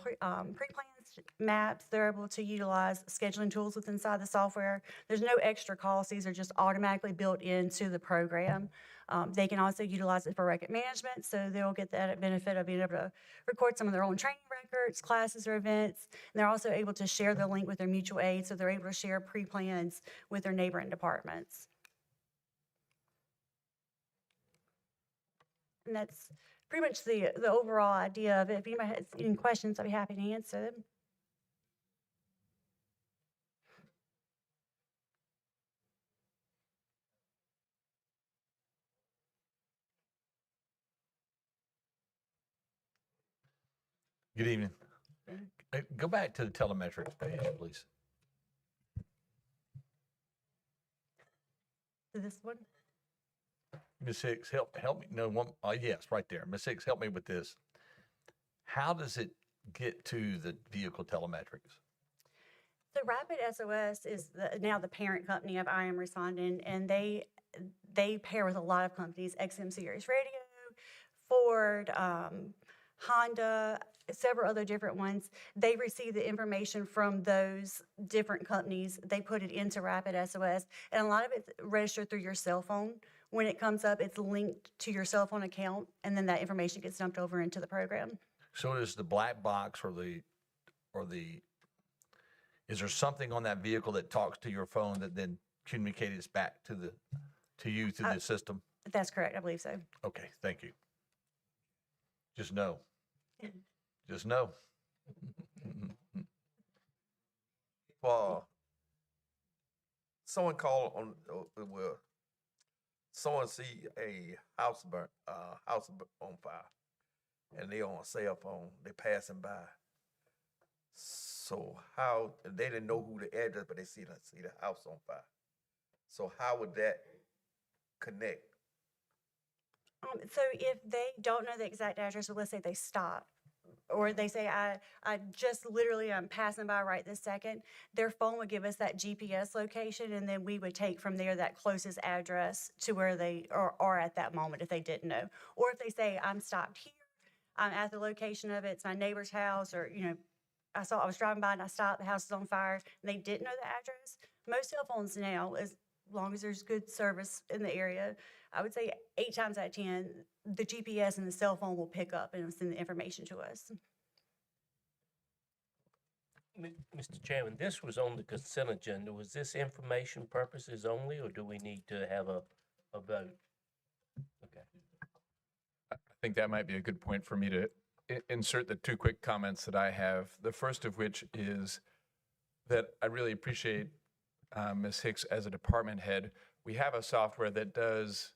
maps. They're able to utilize scheduling tools within inside the software. There's no extra cost. These are just automatically built into the program. They can also utilize it for record management, so they'll get that benefit of being able to record some of their own training records, classes, or events. And they're also able to share the link with their mutual aid, so they're able to share pre-plans with their neighboring departments. And that's pretty much the overall idea of it. If anybody has any questions, I'd be happy to answer them. Good evening. Go back to the telemetrics page, please. So this one? Ms. Hicks, help me. No, one. Oh, yes, right there. Ms. Hicks, help me with this. How does it get to the vehicle telemetrics? So Rapid SOS is now the parent company of I Am Responding, and they pair with a lot of companies, XM Series Radio, Ford, Honda, several other different ones. They receive the information from those different companies. They put it into Rapid SOS, and a lot of it's registered through your cell phone. When it comes up, it's linked to your cell phone account, and then that information gets dumped over into the program. So is the black box or is there something on that vehicle that talks to your phone that then communicates back to you through the system? That's correct. I believe so. Okay, thank you. Just know. Just know. Someone call on, well, someone see a house on fire, and they on a cell phone, they passing by. So how, they didn't know who the address, but they see the house on fire. So how would that connect? So if they don't know the exact address, or let's say they stop, or they say, I just literally, I'm passing by right this second, their phone would give us that GPS location, and then we would take from there that closest address to where they are at that moment if they didn't know. Or if they say, I'm stopped here, I'm at the location of it, it's my neighbor's house, or, you know, I was driving by and I stopped, the house is on fire, and they didn't know the address. Most cell phones now, as long as there's good service in the area, I would say 8 times out of 10, the GPS and the cell phone will pick up and send the information to us. Mr. Chairman, this was on the consent agenda. Was this information purposes only, or do we need to have a a vote? Okay. I think that might be a good point for me to insert the two quick comments that I have. The first of which is that I really appreciate Ms. Hicks as a department head. We have a software that does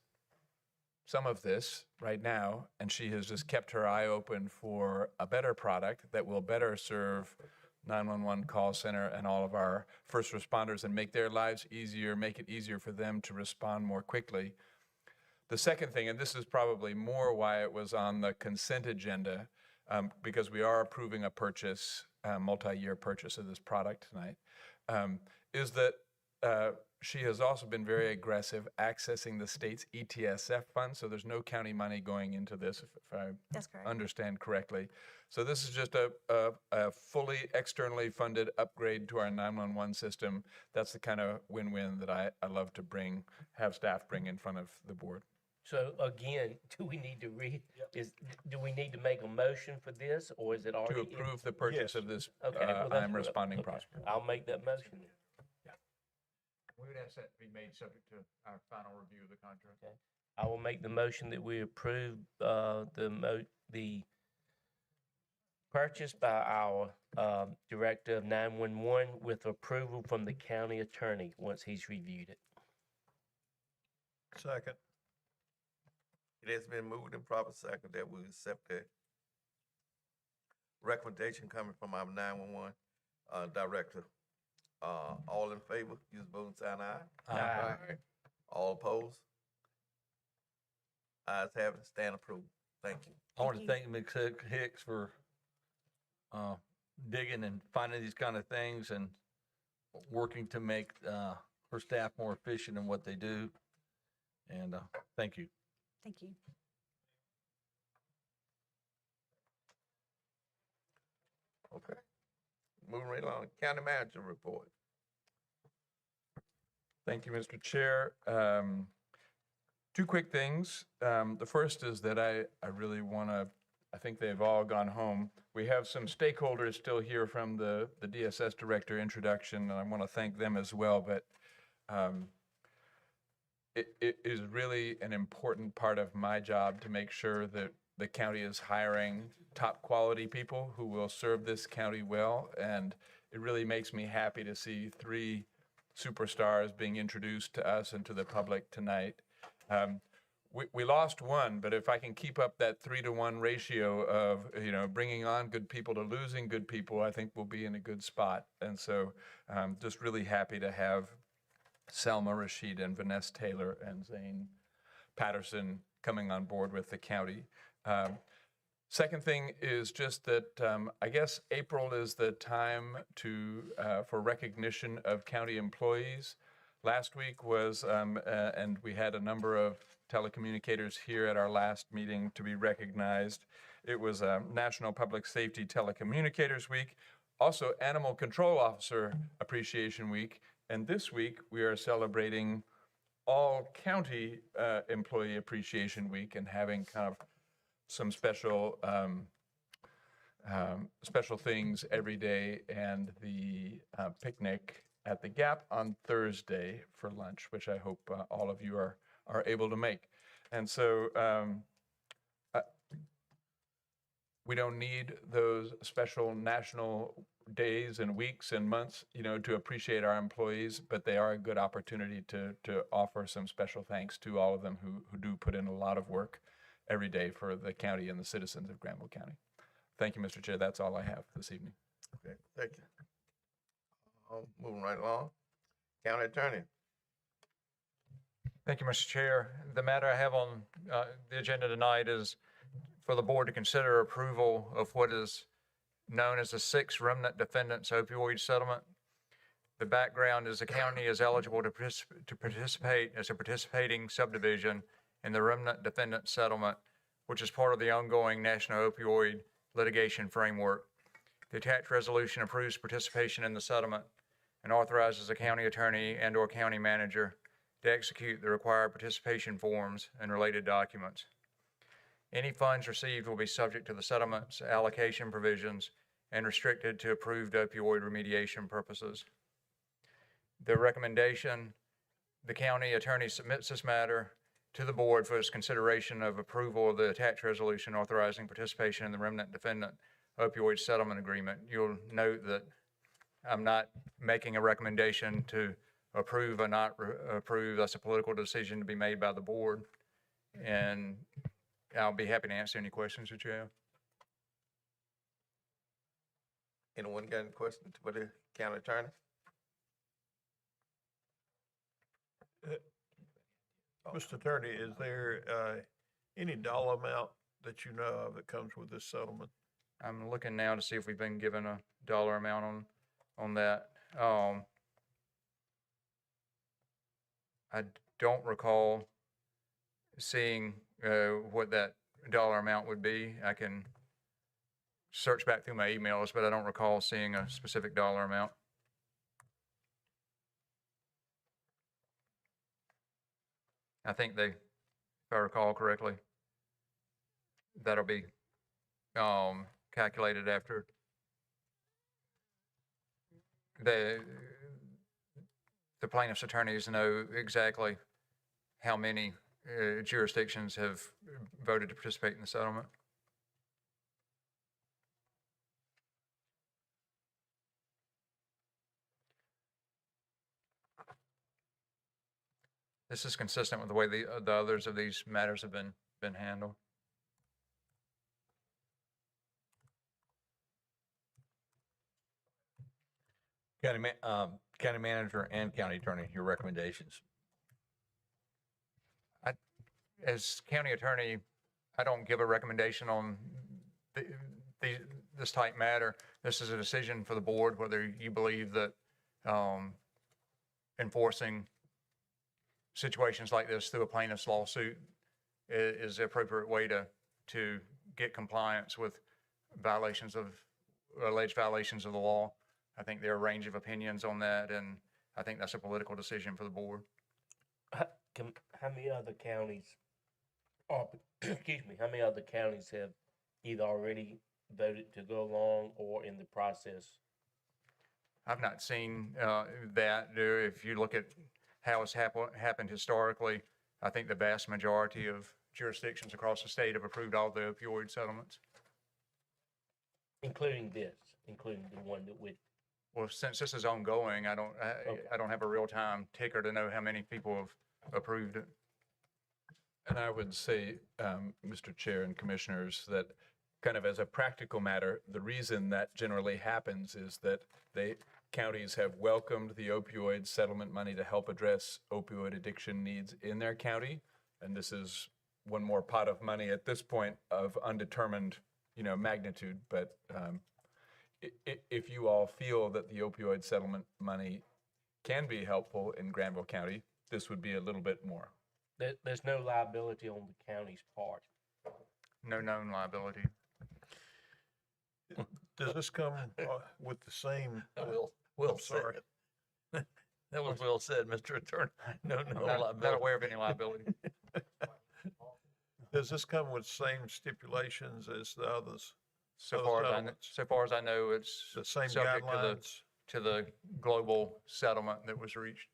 some of this right now, and she has just kept her eye open for a better product that will better serve 911 call center and all of our first responders and make their lives easier, make it easier for them to respond more quickly. The second thing, and this is probably more why it was on the consent agenda, because we are approving a purchase, multi-year purchase of this product tonight, is that she has also been very aggressive accessing the state's ETSF fund, so there's no county money going into this, if I That's correct. understand correctly. So this is just a fully externally funded upgrade to our 911 system. That's the kind of win-win that I love to have staff bring in front of the board. So again, do we need to do we need to make a motion for this, or is it already? To approve the purchase of this, Okay, well, that's I'm what- responding okay. prosper. I'll make that motion. We would ask that to be made subject to our final review of the contract. Okay. I will make the motion that we approve the purchase by our Director of 911 with approval from the county attorney once he's reviewed it. Second. It has been moved and proper second that we accept the recommendation coming from our 911 director. All in favor, use vote and sign aye. Aye. All opposed? Ayes have it, stand approved. Thank you. I want to thank Ms. Hicks for digging and finding these kind of things and working to make her staff more efficient in what they do. And thank you. Thank you. Okay. Moving right along, county manager report. Thank you, Mr. Chair. Two quick things. The first is that I really want to, I think they've all gone home. We have some stakeholders still here from the DSS director introduction, and I want to thank them as well. But it is really an important part of my job to make sure that the county is hiring top quality people who will serve this county well. And it really makes me happy to see 3 superstars being introduced to us and to the public tonight. We lost one, but if I can keep up that 3-to-1 ratio of, bringing on good people to losing good people, I think we'll be in a good spot. And so just really happy to have Salma, Rashid, and Vanness Taylor and Zane Patterson coming on board with the county. Second thing is just that I guess April is the time for recognition of county employees. Last week was, and we had a number of telecommunicators here at our last meeting to be recognized. It was National Public Safety Telecommunicators Week, also Animal Control Officer Appreciation Week, and this week we are celebrating all county employee appreciation week and having kind of some special things every day, and the picnic at the Gap on Thursday for lunch, which I hope all of you are able to make. And so we don't need those special national days and weeks and months, to appreciate our employees, but they are a good opportunity to offer some special thanks to all of them who do put in a lot of work every day for the county and the citizens of Granville County. Thank you, Mr. Chair. That's all I have this evening. Okay, thank you. Moving right along, county attorney. Thank you, Mr. Chair. The matter I have on the agenda tonight is for the board to consider approval of what is known as the 6 Remnant Defendants opioid settlement. The background is the county is eligible to participate as a participating subdivision in the Remnant Defendant settlement, which is part of the ongoing national opioid litigation framework. The attached resolution approves participation in the settlement and authorizes the county attorney and/or county manager to execute the required participation forms and related documents. Any funds received will be subject to the settlement's allocation provisions and restricted to approved opioid remediation purposes. The recommendation, the county attorney submits this matter to the board for its consideration of approval of the attached resolution authorizing participation in the Remnant Defendant opioid settlement agreement. You'll note that I'm not making a recommendation to approve or not approve. That's a political decision to be made by the board. And I'll be happy to answer any questions that you have. Anyone got any questions for the county attorney? Mr. Attorney, is there any dollar amount that you know of that comes with this settlement? I'm looking now to see if we've been given a dollar amount on that. I don't recall seeing what that dollar amount would be. I can search back through my emails, but I don't recall seeing a specific dollar amount. I think if I recall correctly, that'll be calculated after the plaintiff's attorneys know exactly how many jurisdictions have voted to participate in the settlement. This is consistent with the way the others of these matters have been handled. County manager and county attorney, your recommendations. As county attorney, I don't give a recommendation on this type matter. This is a decision for the board, whether you believe that enforcing situations like this through a plaintiff's lawsuit is the appropriate way to get compliance with alleged violations of the law. I think there are a range of opinions on that, and I think that's a political decision for the board. How many other counties, how many other counties have either already voted to go along or in the process? I've not seen that. If you look at how it's happened historically, I think the vast majority of jurisdictions across the state have approved all the opioid settlements. Including the one that we. Well, since this is ongoing, I don't have a real-time ticker to know how many people have approved it. And I would say, Mr. Chair and Commissioners, that kind of as a practical matter, the reason that generally happens is that counties have welcomed the opioid settlement money to help address opioid addiction needs in their county. And this is one more pot of money at this point of undetermined, magnitude. But if you all feel that the opioid settlement money can be helpful in Granville County, this would be a little bit more. There's no liability on the county's part. No known liability. Does this come with the same? Will sorry. said. That was well said, Mr. Attorney. No liability. Not aware of any liability. Does this come with same stipulations as the others? So far as I know, it's The same subject guidelines? to the global settlement that was reached.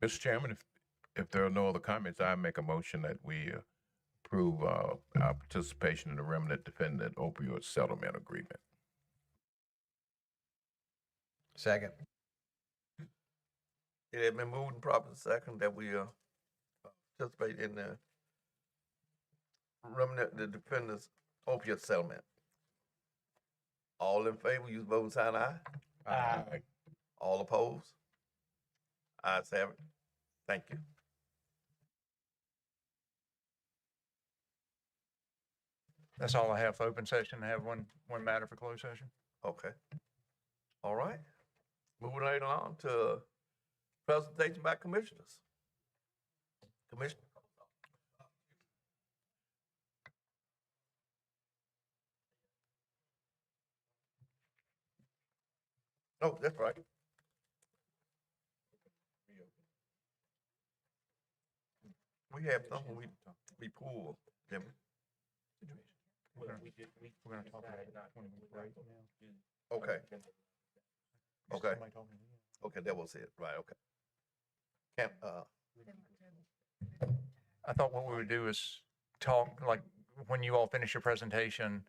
Mr. Chairman, if there are no other comments, I make a motion that we approve our participation in the Remnant Defendant opioid settlement agreement. Second. It has been moved and properly second that we participate in the Remnant, the Defendant's opioid settlement. All in favor, use voting sign aye. Aye. All opposed? Ayes have it. Thank you. That's all I have for open session. I have one matter for closed session. Okay. All right. Moving right along to presentation by commissioners. Commissioner. Oh, that's right. We have something we pull, Jimmy. We're gonna talk about it when we break now. Okay. Okay. Somebody talking to me? Okay, that was it. Right, okay. Camp, I thought what we would do is talk, like, when you all finish your presentation,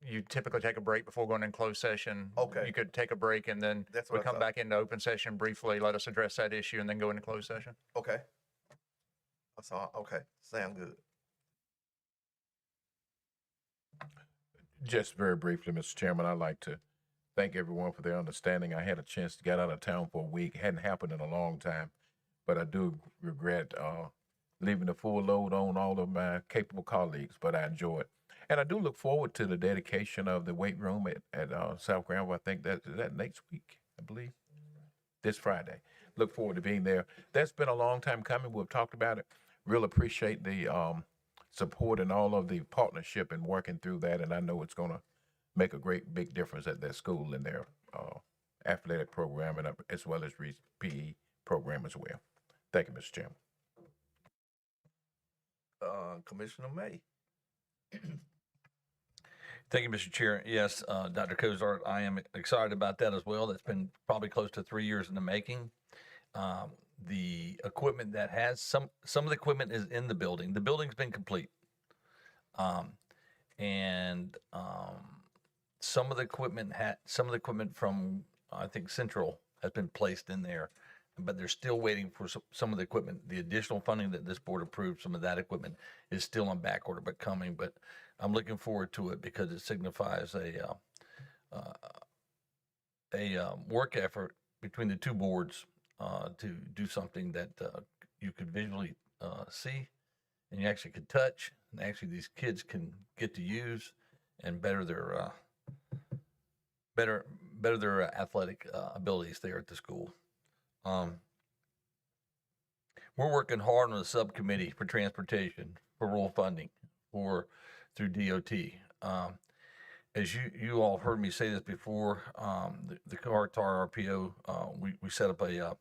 you typically take a break before going in closed session. Okay. You could take a break and then That's we what I come thought. back into open session briefly, let us address that issue, and then go into closed session. okay. That's all, okay, sound good. Just very briefly, Mr. Chairman, I'd like to thank everyone for their understanding. I had a chance to get out of town for a week. It hadn't happened in a long time, but I do regret leaving the full load on all of my capable colleagues, but I enjoy it. And I do look forward to the dedication of the weight room at South Granville. I think that is that next week, I believe, this Friday. Look forward to being there. That's been a long time coming. We've talked about it. Really appreciate the support and all of the partnership and working through that. And I know it's going to make a great big difference at their school and their athletic program and as well as PE program as well. Thank you, Mr. Chairman. Commissioner May. Thank you, Mr. Chair. Yes, Dr. Cozart, I am excited about that as well. That's been probably close to 3 years in the making. The equipment that has some of the equipment is in the building. The building's been complete. Some of the equipment from, I think, Central has been placed in there, but they're still waiting for some of the equipment. The additional funding that this board approved, some of that equipment is still on back order, but coming. But I'm looking forward to it because it signifies a work effort between the two boards to do something that you could visually see and you actually could touch, and actually these kids can get to use and better their athletic abilities there at the school. We're working hard on the subcommittee for transportation, for rural funding, through DOT. As you all heard me say this before, the CARTAR RPO, we set up a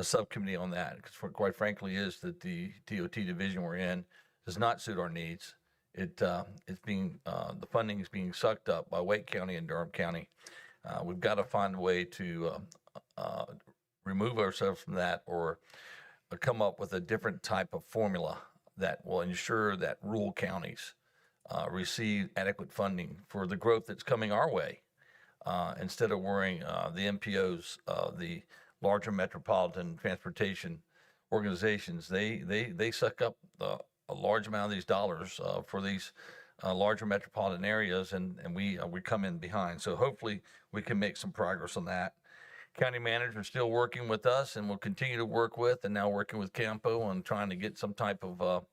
subcommittee on that, because quite frankly is that the DOT division we're in does not suit our needs. The funding is being sucked up by Wake County and Durham County. We've got to find a way to remove ourselves from that, or come up with a different type of formula that will ensure that rural counties receive adequate funding for the growth that's coming our way, instead of worrying the MPOs, the larger metropolitan transportation organizations. They suck up a large amount of these dollars for these larger metropolitan areas, and we come in behind. So hopefully we can make some progress on that. County manager is still working with us, and we'll continue to work with, and now working with Campo on trying to get some type of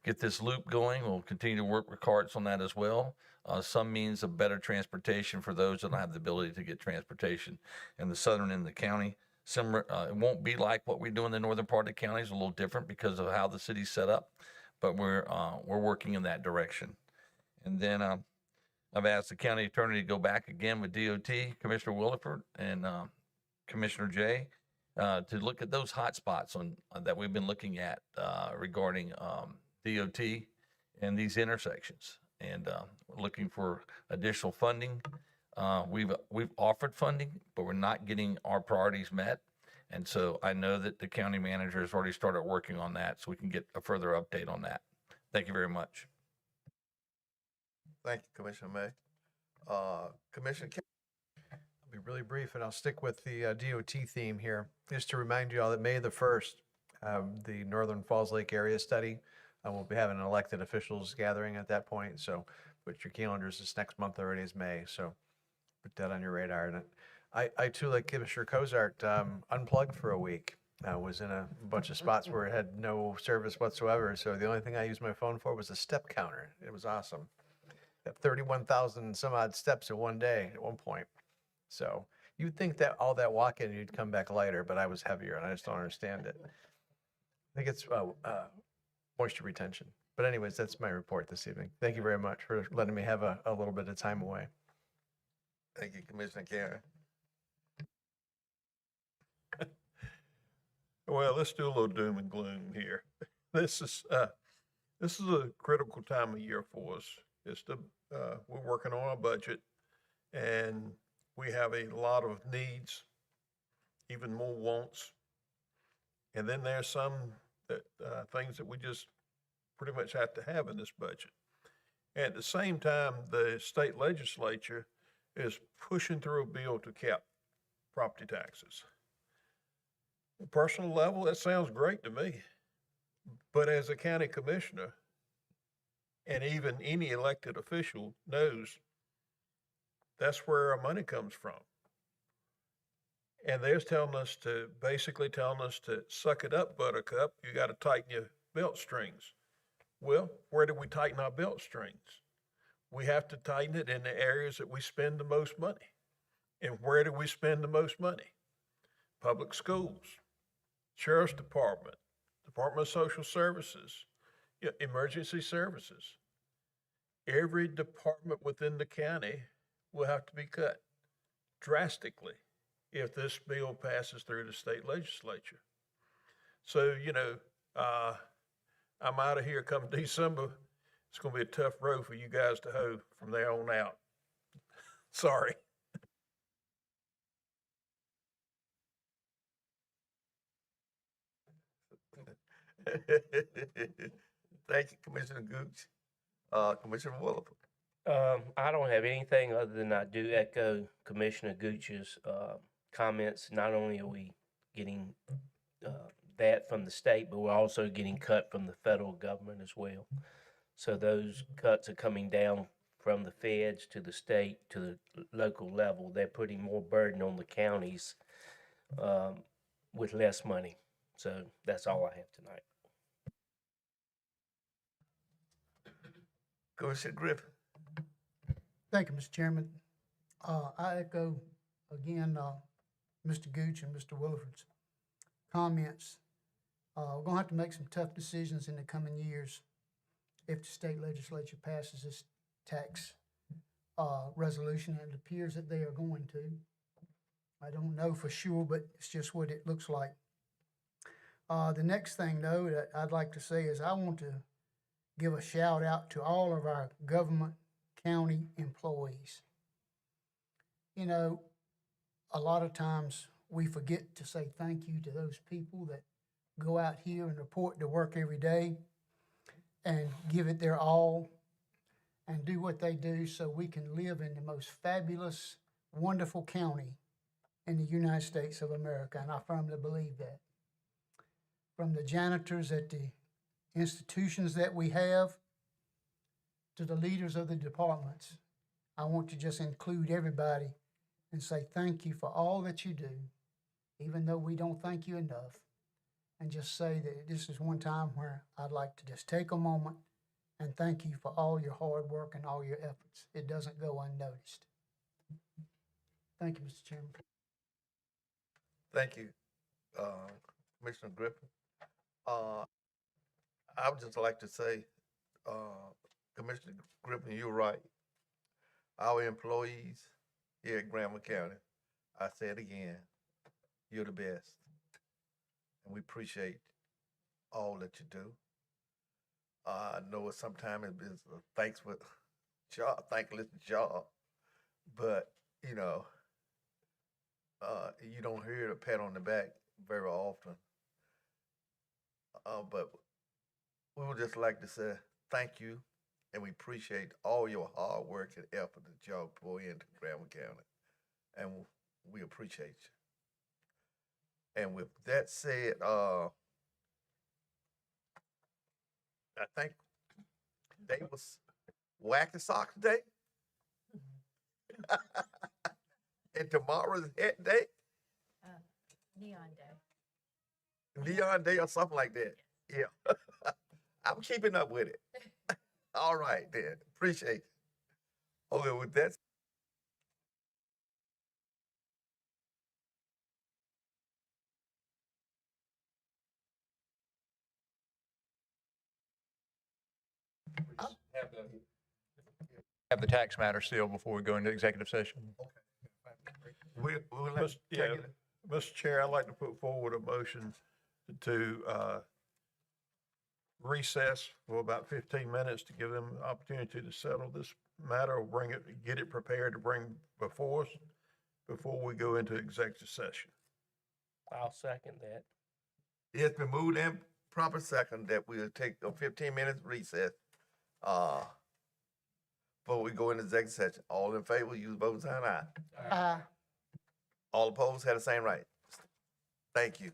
get this loop going. We'll continue to work with CARTS on that as well. Some means of better transportation for those that don't have the ability to get transportation in the southern end of the county. Similar, it won't be like what we do in the northern part of the county. It's a little different because of how the city's set up, but we're working in that direction. And then I've asked the county attorney to go back again with DOT, Commissioner Williford and Commissioner Jay, to look at those hot spots that we've been looking at regarding DOT and these intersections, and looking for additional funding. We've offered funding, but we're not getting our priorities met. And so I know that the county manager has already started working on that, so we can get a further update on that. Thank you very much. Thank you, Commissioner May. Commissioner Kim. I'll be really brief, and I'll stick with the DOT theme here. Just to remind you all that May the 1st, the Northern Falls Lake Area Study, we'll be having an elected officials gathering at that point. So put your calendars, this next month already is May. So put that on your radar. And I too, like Commissioner Cozart, unplugged for a week. I was in a bunch of spots where it had no service whatsoever. So the only thing I used my phone for was a step counter. It was awesome. At 31,000 some odd steps in one day at one point. So you'd think that all that walking, you'd come back lighter, but I was heavier, and I just don't understand it. I think it's moisture retention. But anyways, that's my report this evening. Thank you very much for letting me have a little bit of time away. Thank you, Commissioner Karan. Well, let's do a little doom and gloom here. This is a critical time of year for us It's the, we're working on a budget, and we have a lot of needs, even more wants. And then there's some that, things that we just pretty much have to have in this budget. At the same time, the state legislature is pushing through a bill to cap property taxes. On a personal level, that sounds great to me. But as a county commissioner, and even any elected official knows, that's where our money comes from. And they're basically telling us to suck it up, buttercup, you gotta tighten your belt strings. Well, where do we tighten our belt strings? We have to tighten it in the areas that we spend the most money. And where do we spend the most money? Public schools, Sheriff's Department, Department of Social Services, emergency services. Every department within the county will have to be cut drastically if this bill passes through the state legislature. So, I'm out of here come December. It's going to be a tough road for you guys to hoe from there on out. Sorry. Thank you, Commissioner Gooch. Commissioner Williford. I don't have anything other than I do echo Commissioner Gooch's comments. Not only are we getting that from the state, but we're also getting cut from the federal government as well. So those cuts are coming down from the feds to the state to the local level. They're putting more burden on the counties with less money. So that's all I have tonight. Commissioner Griffin. Thank you, Mr. Chairman. I echo again Mr. Gooch and Mr. Williford's comments. We're going to have to make some tough decisions in the coming years if the state legislature passes this tax resolution, and it appears that they are going to. I don't know for sure, but it's just what it looks like. The next thing, though, that I'd like to say is I want to give a shout out to all of our government county employees. You know, a lot of times we forget to say thank you to those people that go out here and report to work every day and give it their all and do what they do so we can live in the most fabulous, wonderful county in the United States of America, and I firmly believe that. From the janitors at the institutions that we have to the leaders of the departments, I want to just include everybody and say thank you for all that you do, even though we don't thank you enough, and just say that this is one time where I'd like to just take a moment and thank you for all your hard work and all your efforts. It doesn't go unnoticed. Thank you, Mr. Chairman. Thank you, Commissioner Griffin. I would just like to say, Commissioner Griffin, you're right. Our employees here at Granville County, I say it again, you're the best. And we appreciate all that you do. I know sometimes it's a thankless job, but you don't hear a pat on the back very often. But we would just like to say thank you, and we appreciate all your hard work and effort that y'all pour into Granville County, and we appreciate you. And with that said, I think today was Wacky Socks Day, and tomorrow's Head Day. Neon Day. Neon Day or something like that. Yeah. I'm keeping up with it. All right, then. Appreciate it. Okay, with that. Have the tax matter still before we go into executive session. Mr. Chair, I'd like to put forward a motion to recess for about 15 minutes to give them an opportunity to settle this matter or get it prepared to bring before us before we go into executive session. I'll second that. It's been moved and proper second that we'll take a 15-minute recess, before we go into executive session. All in favor, use voting sign aye. All opposed, had the same right. Thank you.